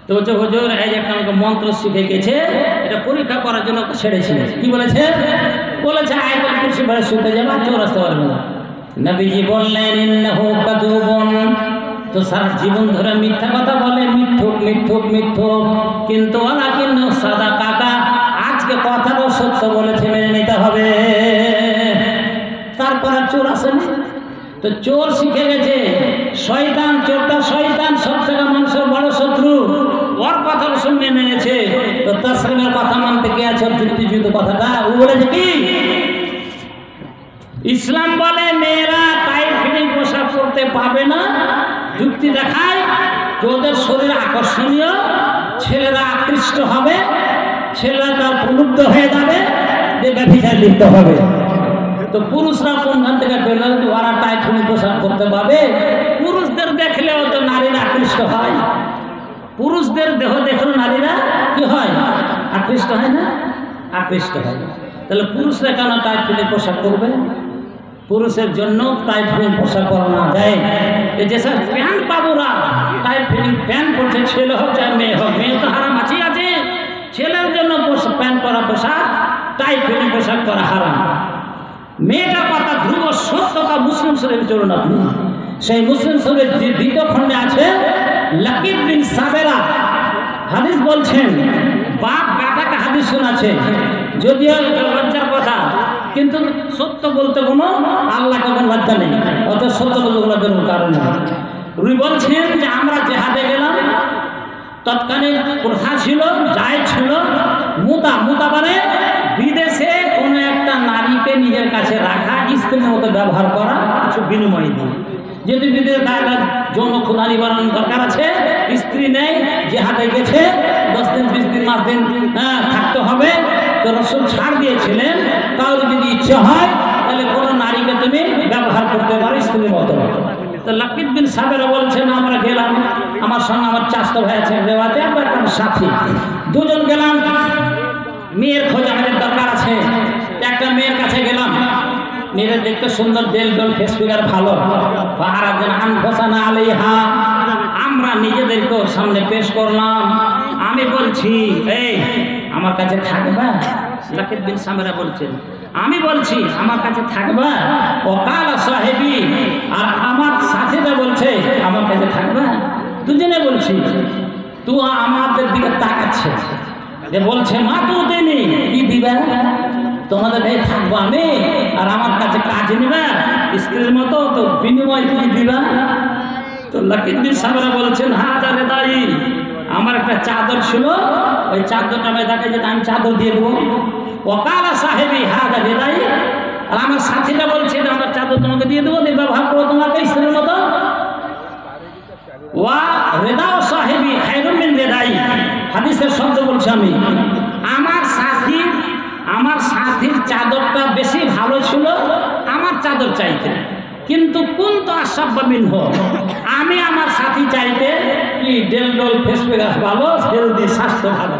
তো বলছে হুজুর এই একটা আমাকে মন্ত্র শিখে গেছে, এটা পরীক্ষা করার জন্য ছেড়েছিল। কি বলেছে? বলেছে আয়াতুল কুরসি পড়ে শুতে যাবে, চোর আসতে পারবে না। নবীজি বললেন ইন্নাহু কাযুবুন, তো সারা জীবন ধরে মিথ্যা কথা বলে, মিথ্যুক, কিন্তু ওয়ালাকিন সাদাকা, আজকে কথাটাও সত্য বলেছে, মেনে নিতে হবে। তারপর চোর আসেনি, তো চোর শিখে গেছে শয়তান, চোরটা শয়তান, সব থেকে মানুষের বড় শত্রু, ওর কথা রসুল মেনে নিয়েছে। তো তাসলিমের কথা মানতে কে আছে? যুক্তিযুক্ত কথাটা ও বলেছে কি ইসলাম বলে মেয়েরা টাইট ফিটিং পোশাক পরতে পাবে না, যুক্তি দেখায় যে ওদের শরীর আকর্ষণীয়, ছেলেরা আকৃষ্ট হবে, ছেলেরা তার প্রলুব্ধ হয়ে যাবে, যে ব্যভিচার লিপ্ত হবে। তো পুরুষরা কোনখান থেকে পেল ওরা টাইট ফিটিং পোশাক করতে পাবে? পুরুষদের দেখলেও তো নারীরা আকৃষ্ট হয়, পুরুষদের দেহ দেখলে নারীরা কি হয়? আকৃষ্ট হয় না? আকৃষ্ট হয়। তাহলে পুরুষরা কেন টাইট ফিটিং পোশাক করবে? পুরুষের জন্য টাইট ফিটিং পোশাক পরানো যায়। এই যেসব প্যান্ট বাবুরা টাইট ফিটিং প্যান্ট পরছে, ছেলে হোক চাই মেয়ে হোক, মেয়ে তো হারাম আছে, ছেলের জন্য প্যান্ট পরা পোশাক, টাইট ফিটিং পোশাক পরা হারাম। মেয়েটার কথা ধ্রুব সত্যতা মুসলিম শরীফ চলুন আপনি, সেই মুসলিম শরীফ 2য় খণ্ডে আছে, লাকিব বিন সাবেরা হাদিস বলছেন, বাপ বেটাকে হাদিস শোনাচ্ছে, যদিও লজ্জার কথা, কিন্তু সত্য বলতে কোনো আল্লাহকে কোনো লজ্জা নেই, অত সত্য বলতে লজ্জার কোনো কারণ নেই। উনি বলছেন যে আমরা জেহাদে গেলাম, তৎকালীন প্রথা ছিল, জায়েজ ছিল, মুতা মানে বিদেশে কোনো একটা নারীকে নিজের কাছে রাখা, স্ত্রীর মতো ব্যবহার করা, কিছু বিনিময় দিয়ে। যদি বিদেশে তার যৌন ক্ষুধা নিবারণ দরকার আছে, স্ত্রী নেই, জেহাদে গেছে, 10 দিন 20 দিন 5 দিন থাকতে হবে, তো রসুল ছাড় দিয়েছিলেন, তাহলে যদি ইচ্ছে হয় তাহলে কোনো নারীকে তুমি ব্যবহার করতে পারো স্ত্রীর মতো। তো লাকিব বিন সাবেরা বলছেন আমরা গেলাম, আমার সঙ্গে আমার চাচতো ভাই আছে রেওয়াতে, আমার সাথী, দুজন গেলাম, মেয়ের খোঁজ আমাদের দরকার আছে। একটা মেয়ের কাছে গেলাম, মেয়েরা দেখতে সুন্দর, ডেল ফেস ফিগার ভালো, আমরা নিজেদেরকেও সামনে পেশ করলাম। আমি বলছি এই আমার কাছে থাকবা? লাকিব বিন সাবেরা বলছেন আমি বলছি আমার কাছে থাকবা? ওকালা সাহেবী, আর আমার সাথীরা বলছে আমার কাছে থাকবা। দুজনে বলছি, তো আমাদের দিকে তাকাচ্ছে, যে বলছে মা তো দেনি কি দিবা, তোমাদের এই থাকবো আমি, আর আমার কাছে কাজ নিবা স্ত্রীর মতো, তো বিনিময় কি দিবা? তো লাকিব বিন সাবেরা বলছেন হাজার দায়ী, আমার একটা চাদর ছিল, ওই চাদরটা আমি দেখে যেটা আমি চাদর দিয়ে দেবো। ওকালা সাহেবী হাজার দায়ী, আর আমার সাথীরা বলছে আমার চাদর তোমাকে দিয়ে দেবো, ব্যবহার করবো তোমাকে স্ত্রীর মতো। আমি আমার সাথীর চাদরটা বেশি ভালো ছিল আমার চাদর চাইতে, কিন্তু কোন তো আশাব্বা মিনহ, আমি আমার সাথী চাইতে কি ডেলডল ফেসফেস ভালো, হেলদি স্বাস্থ্য ভালো,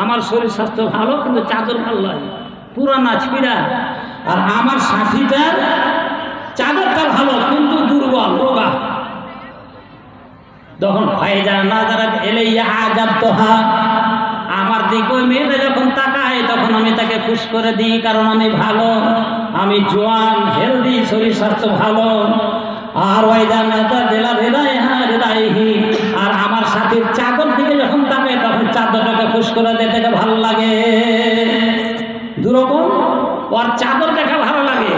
আমার শরীর স্বাস্থ্য ভালো কিন্তু চাদর ভালো লাগে পুরানা ছিঁড়া, আর আমার সাথীটার চাদরটা ভালো কিন্তু দুর্বল রোগা। তখন ফায়দা না যারা এলে আজাব তোহা, আমার দিকে ওই মেয়েটা যখন তাকায় তখন আমি তাকে খুশ করে দিই, কারণ আমি ভালো, আমি জোয়ান হেলদি, শরীর স্বাস্থ্য ভালো। আর ওই জানাটা জেলা হৃদয় হ্যাঁ হৃদয়হি, আর আমার সাথীর চাদর দিকে যখন তাকায় তখন চাদরটাকে খুশ করে দিয়ে তাকে ভালো লাগে। দুরকম, ওর চাদর দেখা ভালো লাগে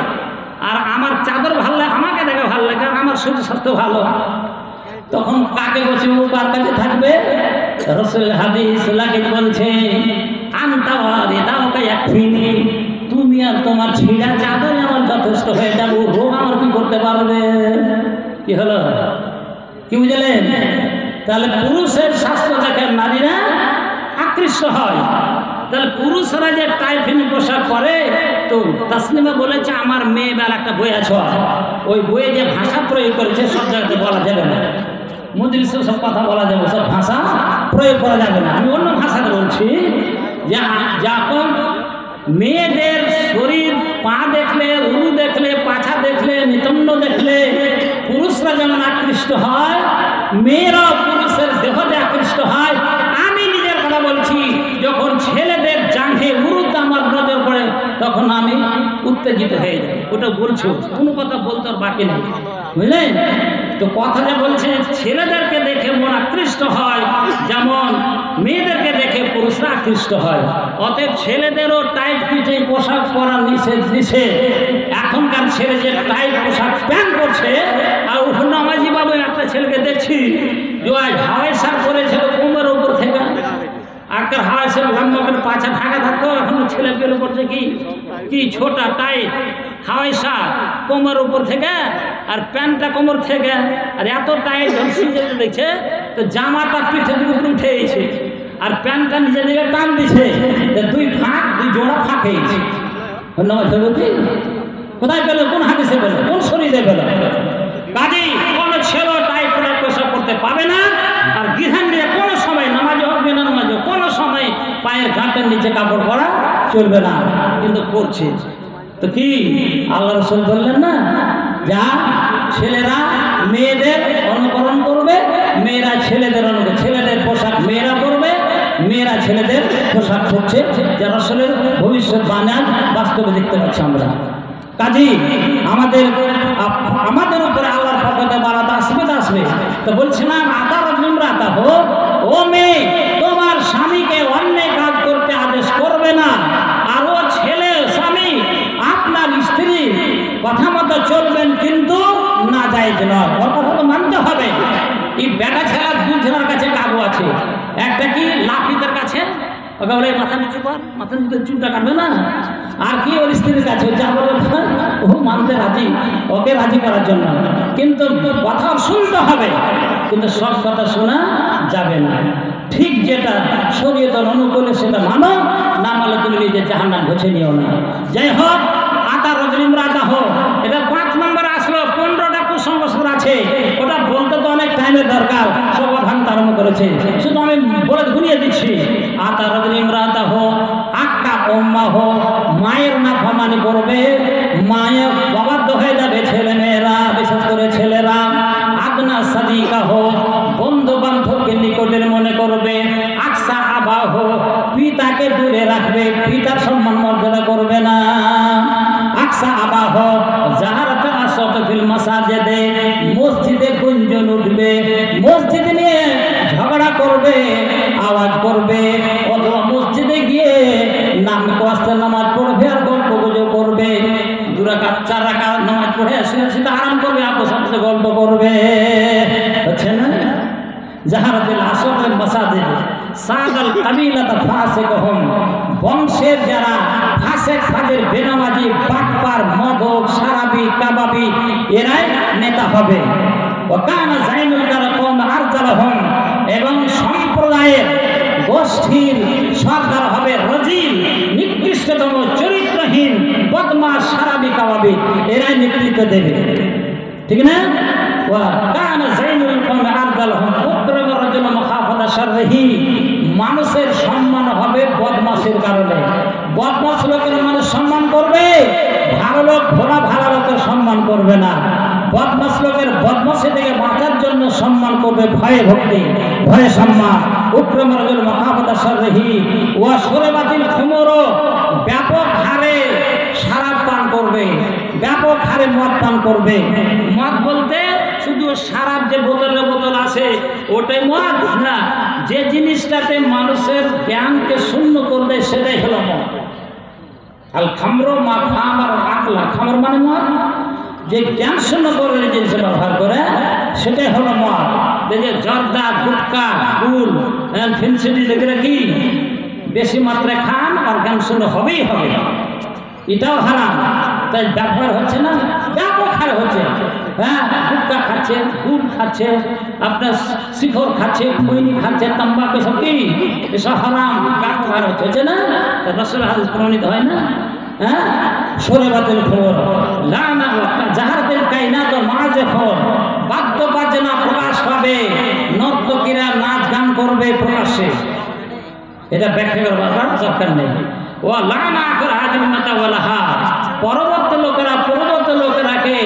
আর আমার চাদর ভালো লাগে, আমাকে দেখা ভালো লাগে, আর আমার শরীর স্বাস্থ্য ভালো। তখন কাকে বসে ও কার কাছে থাকবে? রাসূল হাদিস লাগে বলছে আনতা ওয়ারিদাউকা ইয়াকফিনি, তুমি আর তোমার ছিঁড়া চাদর আমার যথেষ্ট হয়ে যাবে, রোগ আমার কি করতে পারবে? কি হলো, কি বুঝলেন? তাহলে পুরুষের স্বাস্থ্য দেখে নারীরা আকৃষ্ট হয়। তাহলে পুরুষরা যে টাইফিন পোশাক পরে, তো তাসলিমা বলেছে আমার মেয়ে বেলা একটা বই আছে, ওই বইয়ে যে ভাষা প্রয়োগ করেছে সব জায়গাতে বলা যাবে না, মজলিসে সব কথা বলা যাবে, সব ভাষা প্রয়োগ করা যাবে না। আমি অন্য ভাষাতে বলছি যে যখন মেয়েদের শরীর পা দেখলে, উরু দেখলে, পাছা দেখলে, নিতম্ব দেখলে পুরুষরা যেমন আকৃষ্ট হয়, মেয়েরাও পুরুষের দেহতে আকৃষ্ট হয়। আমি নিজের কথা বলছি, যখন ছেলেদের জাঙ্ঘে উরুতে আমার নজর পড়ে তখন আমি উত্তেজিত হয়ে যাই। ওটা বলছো, কোনো কথা বলতে আর বাকি নেই, বুঝলেন? তো কথা যে বলছে ছেলেদেরকে দেখে মন আকৃষ্ট হয়, যেমন মেয়েদেরকে দেখে পুরুষরা আকৃষ্ট হয়। অতএব ছেলেদেরও টাইট পিঠে পোশাক পরার নিষেধ দিছে। এখনকার ছেলে যে টাইট পোশাক প্যান্ট করছে, আর ওখানে নামাজি বাবু একটা ছেলেকে দেখছি যে হাওয়াই শার্ট পরেছিল কোমরের উপর থেকে, আগের হাওয়াই শার্ট লম্বা করে পাছা ঢাকা থাকতো, এখন ছেলে পেলে করছে কি ছোটা টাইট হাওয়াই শার্ট কোমরের উপর থেকে, আর প্যান্টটা কোমর থেকে, আর এত টাইট যেতে দেখছে তো জামাটা পিঠে উপরে উঠে গেছে, আর প্যান্টটা নিজের দিকে টান দিছে, দুই জোড়া ফাঁক হয়েছে। ধন্যবাদ। কোথায় পেল? কোন হাদিসে পেল? কোন শরীরে পেল? কাজেই কোনো ছেলে টাইট পোশাক করতে পাবে না। আর গৃহান দিয়ে কোনো সময় নামাজে হোক বিনা নামাজে কোনো সময় পায়ের ঘাটের নিচে কাপড় পরা চলবে না, কিন্তু করছে। তো কি আল্লাহ রাসূল বললেন না, যা ছেলেরা মেয়েদের অনুকরণ করবে, মেয়েরা ছেলেদের অনুকরণ, ছেলেদের পোশাক মেয়েরা পরবে, মেয়েরা ছেলেদের পোশাক পরছে, যা রাসূলের ভবিষ্যৎবাণী বাস্তবে দেখতে পাচ্ছি আমরা। কাজী আমাদের উপরে আল্লাহর পক্ষ থেকে বারাত আসবে। তো বলছিলাম আতার নিমরাতা হো, ও মেয়ে তোমার স্বামীকে অন্যায় কাজ করতে আদেশ করবে না, আর ও ছেলে স্বামী আপনার স্ত্রী কথা মতো চলবেন, কিন্তু না জায়েজ নয়, ওর কথা তো মানতে হবে। এই বেটা ছেলার দুজনের কাছে কাবু আছে, একটা কি লাফিদের কাছে, ওকে বলে মাথা নিচু কর, মাথা নিচু চুলটা কাটবে না, আর কি ওর স্ত্রীর কাছে যা বলে ও মানতে রাজি, ওকে রাজি করার জন্য, কিন্তু কথা শুনতে হবে, কিন্তু সব কথা শোনা যাবে না। ঠিক যেটা শরীয়তের অনুকূলে সেটা মানো, না মানলে তুমি নিজে জাহান্নাম ঘুষে নিও না। যাই হোক, আতা রজলিম রাজা হোক, এটা 5 নম্বর আসলো। 15টা কুসংস্কার আছে, ওটা বলতে তো অনেক টাইমের দরকার, সব ভাঙতে আরম্ভ করেছে, শুধু আমি বলে ঘুরিয়ে দিচ্ছি। আতা রজলিম রাজা হোক, আক্কা উম্মা হোক, মায়ের নাফরমানি করবে, মায়ের অবাধ্য হয়ে যাবে ছেলে মেয়েরা, বিশেষ করে ছেলেরা। আদনা সাদিকা হোক, বন্ধু বান্ধবকে নিকটের মনে করবে। আকসা আবা হোক, পিতাকে দূরে রাখবে, পিতার সম্মান মর্যাদা করবে না। আকসা আবা হোক, জাহারাতে আসত ফিল মাসাজিদে, মসজিদে গুঞ্জন উঠবে, মসজিদে নিয়ে ঝগড়া করবে, আওয়াজ করবে, অথবা মসজিদে গিয়ে নাম কষ্টে নামাজ পড়বে আর গল্প গুজব করবে, 2 রাকাত 4 রাকাত নামাজ পড়ে সেটা আরাম করবে, আপস আপসে গল্প করবে, হচ্ছে না? জাহারাতুল আসর মাসাজিদ সাদাল কাবিলাতা ফাসিকহুম, বংশের যারা ফাসিক ফাজির বেনামাজি বাটপার মদক সারাবি কাবাবি এরাই নেতা হবে। ওয়াকানা জাইনুল কওম আরজালহুম, এবং সম্প্রদায়ের গোষ্ঠীর সরদার হবে রজিল, নিকৃষ্টতম চরিত্রহীন বদমাশ সারাবি কাবাবি, এরাই নেতৃত্ব দেবে, ঠিক না? মানুষের সম্মান হবে বদমাশের কারণে। বদমাশ লোকের মানুষ সম্মান করবে, ভালো লোক ভোলা ভালো লোকের সম্মান করবে না। বদমাশ লোকের বদমাশি থেকে বাঁচার জন্য সম্মান করবে ভয়ে ভক্তি, ভয়ে সম্মান। উক্রম রাজুল মহাফতা সরহি ও সরে বাতিল খুমরও, ব্যাপক হারে শরাব পান করবে, ব্যাপক হারে মদ পান করবে। মদ বলতে শুধু শরাব যে বোতলে বোতল আছে ওটাই মদ না, যে জিনিসটাতে মানুষের জ্ঞানকে শূন্য করবে সেটাই হলো মদ। আল খামর মা খামার আকলা, খামর মানে মদ, যে জ্ঞান শূন্য করে যে জিনিস ব্যবহার করে সেটাই হলো মদ। যে জর্দা, গুটকা, গুল, ফেন্সিডি যেগুলো কি বেশি মাত্রায় খান আর জ্ঞান শূন্য হবেই হবে, এটাও হারাম। তাই ব্যবহার হচ্ছে না, ব্যাপক হারে হচ্ছে। হ্যাঁ, গুটকা খাচ্ছে, গুড় খাচ্ছে, আপনার শিখর খাচ্ছে, খৈনি খাচ্ছে, তাম্বাকু, সব কি এসব হারাম, ব্যাপক হারে হচ্ছে না? রাসূলের হাদিস প্রমাণিত হয় না? হ্যাঁ, সরে বাতিল খবর লানা জাহারাতিল কায়নাত মাঝে খবর, বাদ্য বাজনা প্রকাশ পাবে, নর্তকীরা নাচ গান করবে প্রকাশ্যে, এটা ব্যাখ্যা করবার দরকার নেই। ও লানা আখর হাজিমাতা ওয়ালাহা, পরবর্তী লোকেরাকে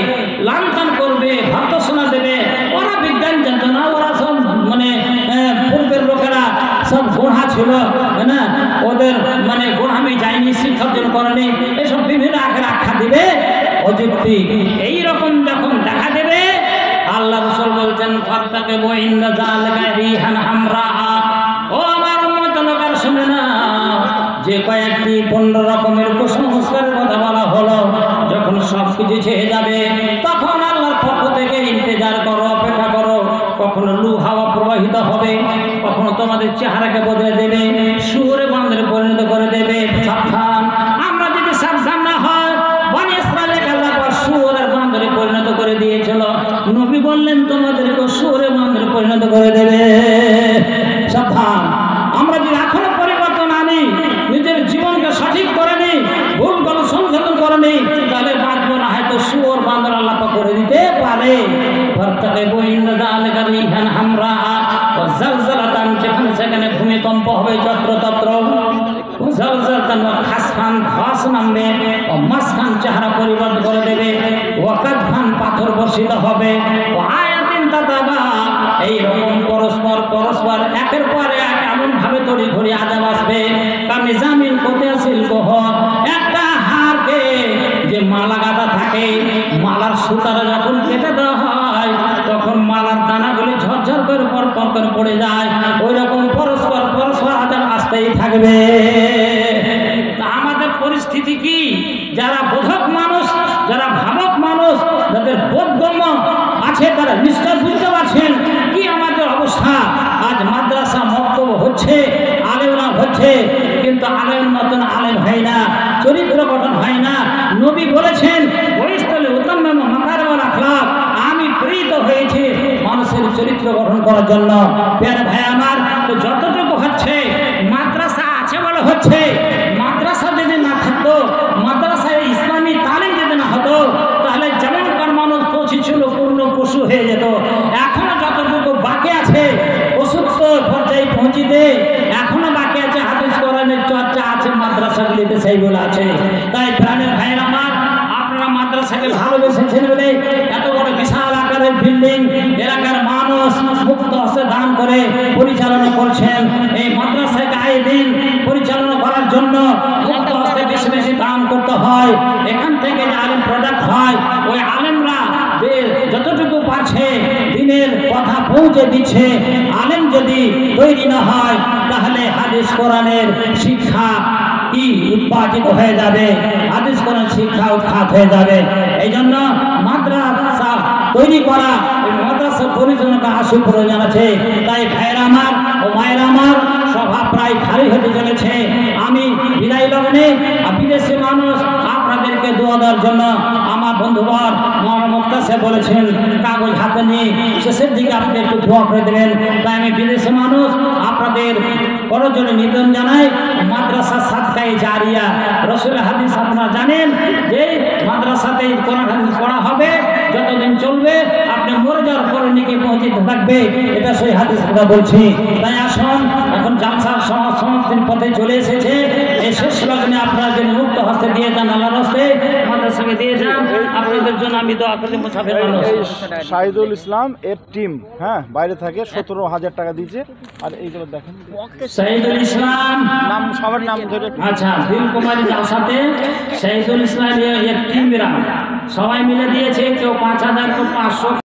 লাঞ্ছন করবে, ভর্ৎসনা দেবে। ওরা বিজ্ঞান জানতো না, ওরা সব মানে পূর্বের লোকেরা সব গোড়া ছিল না, ওদের মানে গোড়ামি যায়নি, শিক্ষা অর্জন করেনি, এসব বিভিন্ন আখ্যা দিবে অযুক্তি। এইরকম যখন দেখা দেবে আল্লাহ রাসূল বলছেন ফারতাকিবু ইন্না যালিকা রিহান হামরা। ও আমার উম্মত লোকের শুনে না, যে কয়েকটি 15 রকমের কুসংস্কারের কথা বলা হলো, যখন সব কিছু ছেয়ে যাবে তখন আল্লাহর পক্ষ থেকে ইন্তজার করো, অপেক্ষা করো। কখনো লু হাওয়া প্রবাহিত হবে, কখনো তোমাদের চেহারাকে বদলে দেবে, শুয়োরে বান্দরে পরিণত করে দেবে। সাবধান, আমরা যদি সাবধান না হয়, বনি ইসরাঈলকে আল্লাহ শুয়োরের বান্দরে পরিণত করে দিয়েছিল, নবী বললেন তোমাদেরকে শুয়োরে বান্দরে পরিণত করে দেবে। সাবধান, আমরা যদি এখনো পরিবর্তন আনি, নিজের জীবনকে সঠিক করে নি, ভুলগুলো সংশোধন করে নি, তাহলে বাঁচবো না, হয়তো শুয়োর বান্দর আল্লাহ করে দিতে পারে। সেখানে ভূমিকম্প হবে, যত্রতত্র খাসফান ধস নামবে, ও মাসখান চেহারা পরিবর্তন করে দেবে, ওয়াকাদফান পাথর বর্ষিত হবে, ও আয়াতিন তাতাবা, এইরকম পরস্পর একের পর এক এমন ভাবে তড়ি ঘড়ি আজাব আসবে। কামে জামিন কোতে আসিল গহ, একটা হারকে যে মালা গাঁথা থাকে, মালার সুতারা যখন কেটে দেওয়া হয় তখন মালার দানাগুলি ঝরঝর করে পর করে পড়ে যায়, ওই রকম পরস্পর আজাব আসতেই থাকবে। তা আমাদের পরিস্থিতি কি? যারা বোধক মানুষ, যারা ভাবক মানুষ, যাদের বোধগম্য আছে, তারা নিশ্চয় বুঝতে পারছেন কি আমাদের অবস্থা। আজ মাদ্রাসা মক্তব হচ্ছে, আলেমরা হচ্ছে, কিন্তু আলেমের মতন আলেম হয় না, চরিত্র গঠন হয় না। নবী বলেছেন ওই স্থলে উত্তম মাকারিমুল আখলাক, আমি প্রেরিত হয়েছি মানুষের চরিত্র গঠন করার জন্য। প্রিয় ভাই আমার, তো যতটুকু হচ্ছে মাদ্রাসা আছে বলে হচ্ছে, মাদ্রাসা যদি না থাকতো, মাদ্রাসায় ইসলামী তালিম যদি না হতো, তাহলে যেমনকার মানুষ পৌঁছেছিল পূর্ণ পশু হয়ে যেত। এখনো যতটুকু বাকি আছে অসুস্থ পর্যায়ে পৌঁছিতে, এখনো বাকি আছে হাদিস কোরআনের চর্চা আছে মাদ্রাসাগুলিতে, সেই বলে আছে। তাই প্রাণের ভাইয়ের আমার, আপনারা মাদ্রাসাকে ভালোবেসেছেন বলে এত বড় বিশাল আকারের বিল্ডিং এলাকার মানুষ মুক্ত হস্তে দান করে পরিচালনা করছেন। এই মাদ্রাসাকে আয় দিন পরিচালনা করার জন্য মুক্ত হস্তে বেশি বেশি দান করতে হয়। এখান থেকে যে আলেম প্রোডাক্ট হয়, ওই আলেমরা যতটুকু পারছে দিনের কথা পৌঁছে দিচ্ছে। আলেম যদি তৈরি না হয়, তাহলে হাদিস কোরআনের শিক্ষা কি উৎপাদিত হয়ে যাবে, হাদিস কোরআন শিক্ষা উৎখাত হয়ে যাবে। এই জন্য মাদ্রাসা তৈরি করা, মাদ্রাসা পরিচালনা আসু প্রয়োজন আছে। তাই ভাইয়েরা আমার ও মায়েরা আমার, সভা প্রায় খালি হতে চলেছে। আমি বিদায় লগ্নে বিদেশি মানুষ আপনাদেরকে দোয়া দেওয়ার জন্য আমার বন্ধুবর মোহাম্মদ মুক্তাসে বলেছেন কাগজ হাতে নিয়ে শেষের দিকে আপনি একটু দোয়া করে দেবেন। তাই আমি বিদেশি মানুষ আপনাদের করজোড়ে নিবেদন জানাই, মাদ্রাসা সাদকায়ে জারিয়া রসুলের হাদিস আপনারা জানেন যে মাদ্রাসাতে কোরআন হাদিস পড়া হবে, যতদিন চলবে আপনি মরে যাওয়ার পরে নিকে পৌঁছতে থাকবে, এটা সেই হাদিস কথা বলছি। তাই আসুন, এখন জালসার সমাপ্তির পথে চলে এসেছে। এই শেষ লগ্নে আপনারা যদি মুক্ত হস্তে দিয়ে যান, আল্লাহর হস্তে মাদ্রাসাকে দিয়ে যান, আপনাদের জন্য আমি দোয়া করি। মুসাফির মানুষ শাহিদুল ইসলাম এর টিম, হ্যাঁ, বাইরে থাকে, 17,000 টাকা দিয়েছে। আর এইগুলো দেখেন, শহীদুল ইসলাম নাম সবার নাম ধরে। আচ্ছা, দিলকুমারী জালসাতে শহীদুল ইসলাম এর টিমরা সবাই মিলে দিয়েছে, কেউ 5,000, কেউ 500।